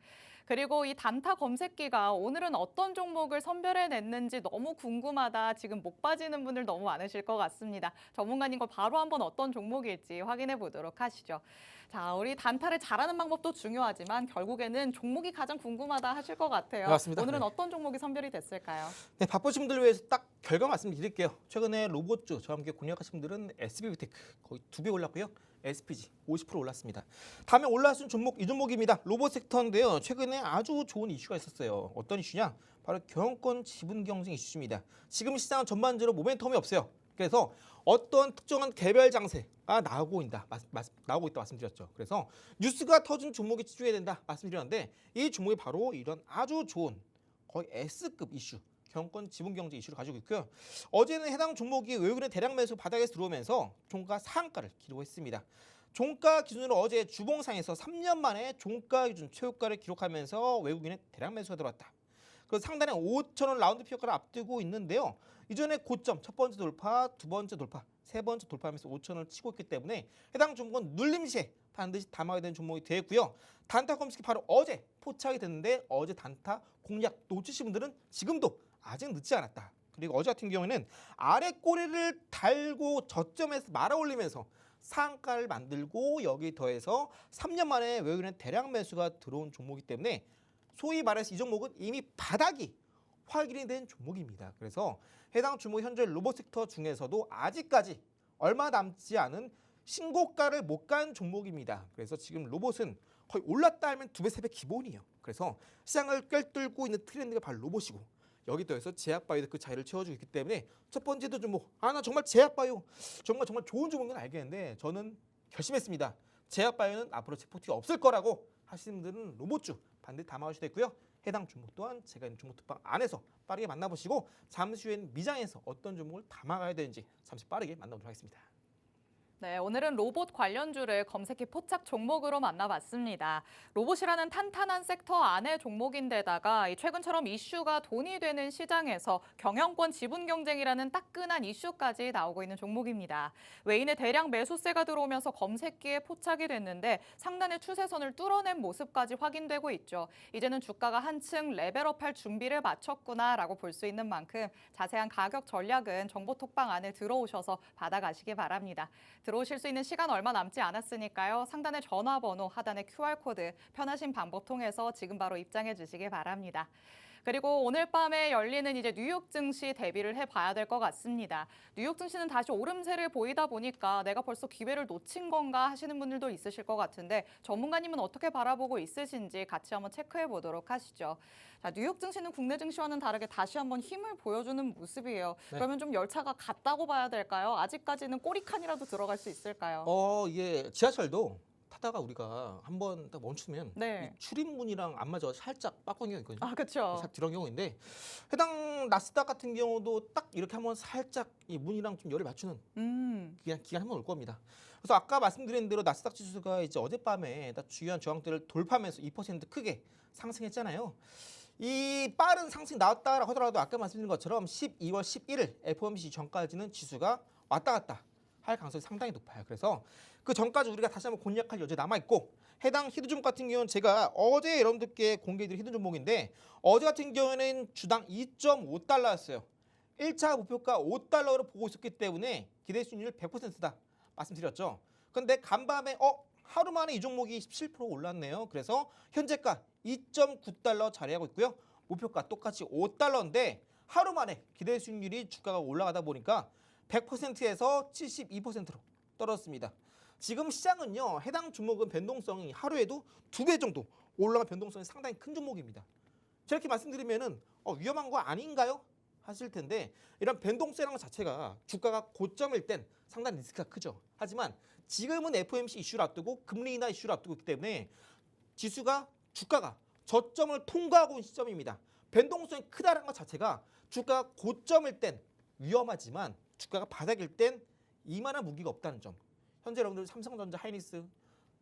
그리고 이 단타 검색기가 오늘은 어떤 종목을 선별해냈는지 너무 궁금하다. 지금 목 빠지는 분들 너무 많으실 것 같습니다. 전문가님 거 바로 한번 어떤 종목일지 확인해 보도록 하시죠. 자, 우리 단타를 잘하는 방법도 중요하지만 결국에는 종목이 가장 궁금하다 하실 것 같아요. 맞습니다. 오늘은 네. 어떤 종목이 선별이 됐을까요? 네, 바쁘신 분들 위해서 딱 결과 말씀드릴게요. 최근에 로봇주 저와 함께 공략하신 분들은 SBB테크 거의 2배 올랐고요. SPG 50% 올랐습니다. 다음에 올라왔은 종목 이 종목입니다. 로봇 섹터인데요. 최근에 아주 좋은 이슈가 있었어요. 어떤 이슈냐? 바로 경영권 지분 경쟁 이슈입니다. 지금 시장은 전반적으로 모멘텀이 없어요. 그래서 어떤 특정한 개별 장세가 나오고 있다 말씀드렸죠. 그래서 뉴스가 터진 종목이 집중해야 된다 말씀드렸는데 이 종목이 바로 이런 아주 좋은 거의 S급 이슈 경영권 지분 경쟁 이슈를 가지고 있고요. 어제는 해당 종목이 외국인의 대량 매수 바닥에서 들어오면서 종가 상한가를 기록했습니다. 종가 기준으로 어제 주봉상에서 3년 만에 종가 기준 최고가를 기록하면서 외국인의 대량 매수가 들어왔다. 그 상단에 5,000원 라운드 피어가를 앞두고 있는데요. 이전에 고점 첫 번째 돌파, 두 번째 돌파, 세 번째 돌파하면서 5,000원을 치고 있기 때문에 해당 종목은 눌림 시에 반드시 담아야 되는 종목이 되고요. 단타 검색이 바로 어제 포착이 됐는데 어제 단타 공략 놓치신 분들은 지금도 아직 늦지 않았다. 그리고 어제 같은 경우에는 아래 꼬리를 달고 저점에서 말아 올리면서 상한가를 만들고 여기 더해서 3년 만에 외국인의 대량 매수가 들어온 종목이기 때문에 소위 말해서 이 종목은 이미 바닥이 확인이 된 종목입니다. 그래서 해당 종목 현재 로봇 섹터 중에서도 아직까지 얼마 남지 않은 신고가를 못 간 종목입니다. 그래서 지금 로봇은 거의 올랐다 하면 2배, 3배 기본이에요. 그래서 시장을 꿰뚫고 있는 트렌드가 바로 로봇이고 여기 더해서 제약바이오도 그 자리를 채워주고 있기 때문에 첫 번째도 종목 나 정말 제약바이오 정말 좋은 종목인 건 알겠는데 저는 결심했습니다. 제약바이오는 앞으로 제포트가 없을 거라고 하시는 분들은 로봇주 반드시 담아주셔야 되고요. 해당 종목 또한 제가 있는 종목 특방 안에서 빠르게 만나보시고 잠시 후엔 미장에서 어떤 종목을 담아가야 되는지 잠시 빠르게 만나보도록 하겠습니다. 네, 오늘은 로봇 관련주를 검색해 포착 종목으로 만나봤습니다. 로봇이라는 탄탄한 섹터 안의 종목인데다가 최근처럼 이슈가 돈이 되는 시장에서 경영권 지분 경쟁이라는 따끈한 이슈까지 나오고 있는 종목입니다. 외인의 대량 매수세가 들어오면서 검색기에 포착이 됐는데 상단의 추세선을 뚫어낸 모습까지 확인되고 있죠. 이제는 주가가 한층 레벨업할 준비를 마쳤구나라고 볼 수 있는 만큼 자세한 가격 전략은 정보톡방 안에 들어오셔서 받아가시기 바랍니다. 들어오실 수 있는 시간 얼마 남지 않았으니까요. 상단의 전화번호, 하단의 QR코드 편하신 방법 통해서 지금 바로 입장해 주시기 바랍니다. 그리고 오늘 밤에 열리는 이제 뉴욕 증시 대비를 해봐야 될 것 같습니다. 뉴욕 증시는 다시 오름세를 보이다 보니까 내가 벌써 기회를 놓친 건가 하시는 분들도 있으실 것 같은데 전문가님은 어떻게 바라보고 있으신지 같이 한번 체크해 보도록 하시죠. 자, 뉴욕 증시는 국내 증시와는 다르게 다시 한번 힘을 보여주는 모습이에요. 네. 그러면 좀 열차가 갔다고 봐야 될까요? 아직까지는 꼬리칸이라도 들어갈 수 있을까요? 이게 지하철도 타다가 우리가 한번 딱 멈추면 네. 이 출입문이랑 안 맞아 살짝 빠꾸는 경우 있거든요. 아, 그렇죠. 살짝 들어간 경우인데 해당 나스닥 같은 경우도 딱 이렇게 한번 살짝 이 문이랑 좀 열을 맞추는 그냥 기간 한번 올 겁니다. 그래서 아까 말씀드린 대로 나스닥 지수가 이제 어젯밤에 딱 중요한 저항대를 돌파하면서 2% 크게 상승했잖아요. 이 빠른 상승이 나왔다 하더라도 아까 말씀드린 것처럼 12월 11일 FOMC 전까지는 지수가 왔다 갔다 할 가능성이 상당히 높아요. 그래서 그 전까지 우리가 다시 한번 공략할 여지 남아있고 해당 히든종목 같은 경우는 제가 어제 여러분들께 공개해드린 히든 종목인데 어제 같은 경우에는 주당 2.5달러였어요. 1차 목표가 5달러로 보고 있었기 때문에 기대 수익률 100%다 말씀드렸죠. 근데 간밤에 하루 만에 이 종목이 17% 올랐네요. 그래서 현재가 2.9달러 자리하고 있고요. 목표가 똑같이 5달러인데 하루 만에 기대 수익률이 주가가 올라가다 보니까 100%에서 72%로 떨어졌습니다. 지금 시장은요. 해당 종목은 변동성이 하루에도 2배 정도 올라간 변동성이 상당히 큰 종목입니다. 저렇게 말씀드리면은 위험한 거 아닌가요? 하실 텐데 이런 변동성이라는 것 자체가 주가가 고점일 땐 상당히 리스크가 크죠. 하지만 지금은 FOMC 이슈를 앞두고 금리 인하 이슈를 앞두고 있기 때문에 주가가 저점을 통과하고 있는 시점입니다. 변동성이 크다는 것 자체가 주가가 고점일 땐 위험하지만 주가가 바닥일 땐 이만한 무기가 없다는 점. 현재 여러분들 삼성전자, 하이닉스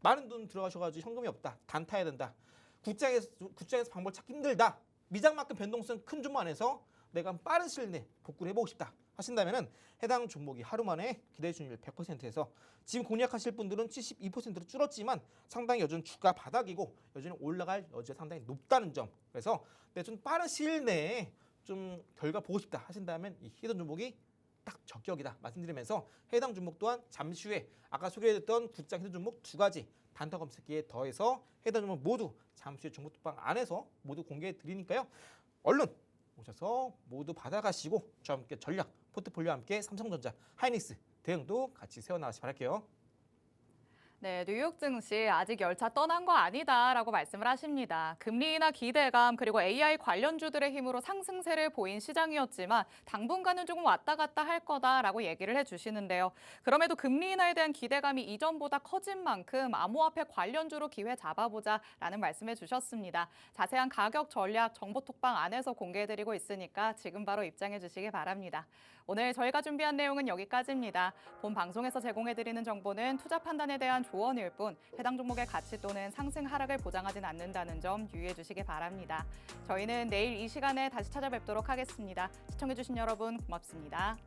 많은 돈 들어가셔가지고 현금이 없다. 단타해야 된다. 국장에서 방법을 찾기 힘들다. 미장만큼 변동성 큰 종목 안에서 내가 빠른 시일 내에 복구를 해보고 싶다 하신다면은 해당 종목이 하루 만에 기대 수익률 100%에서 지금 공략하실 분들은 72%로 줄었지만 상당히 여전히 주가 바닥이고 여전히 올라갈 여지가 상당히 높다는 점. 그래서 좀 빠른 시일 내에 좀 결과 보고 싶다 하신다면 이 히든 종목이 딱 적격이다 말씀드리면서 해당 종목 또한 잠시 후에 아까 소개해드렸던 굿장 히든 종목 2가지 단타 검색기에 더해서 해당 종목 모두 잠시 후에 종목톡방 안에서 모두 공개해 드리니까요. 얼른 오셔서 모두 받아가시고 저와 함께 전략 포트폴리오와 함께 삼성전자, 하이닉스 대응도 같이 세워나가시 바랄게요. 네, 뉴욕 증시 아직 열차 떠난 거 아니다라고 말씀을 하십니다. 금리 인하 기대감 그리고 AI 관련주들의 힘으로 상승세를 보인 시장이었지만 당분간은 조금 왔다 갔다 할 거다라고 얘기를 해주시는데요. 그럼에도 금리 인하에 대한 기대감이 이전보다 커진 만큼 암호화폐 관련주로 기회 잡아보자라는 말씀해 주셨습니다. 자세한 가격 전략 정보톡방 안에서 공개해드리고 있으니까 지금 바로 입장해 주시기 바랍니다. 오늘 저희가 준비한 내용은 여기까지입니다. 본 방송에서 제공해드리는 정보는 투자 판단에 대한 조언일 뿐 해당 종목의 가치 또는 상승 하락을 보장하진 않는다는 점 유의해 주시기 바랍니다. 저희는 내일 이 시간에 다시 찾아뵙도록 하겠습니다. 시청해주신 여러분 고맙습니다.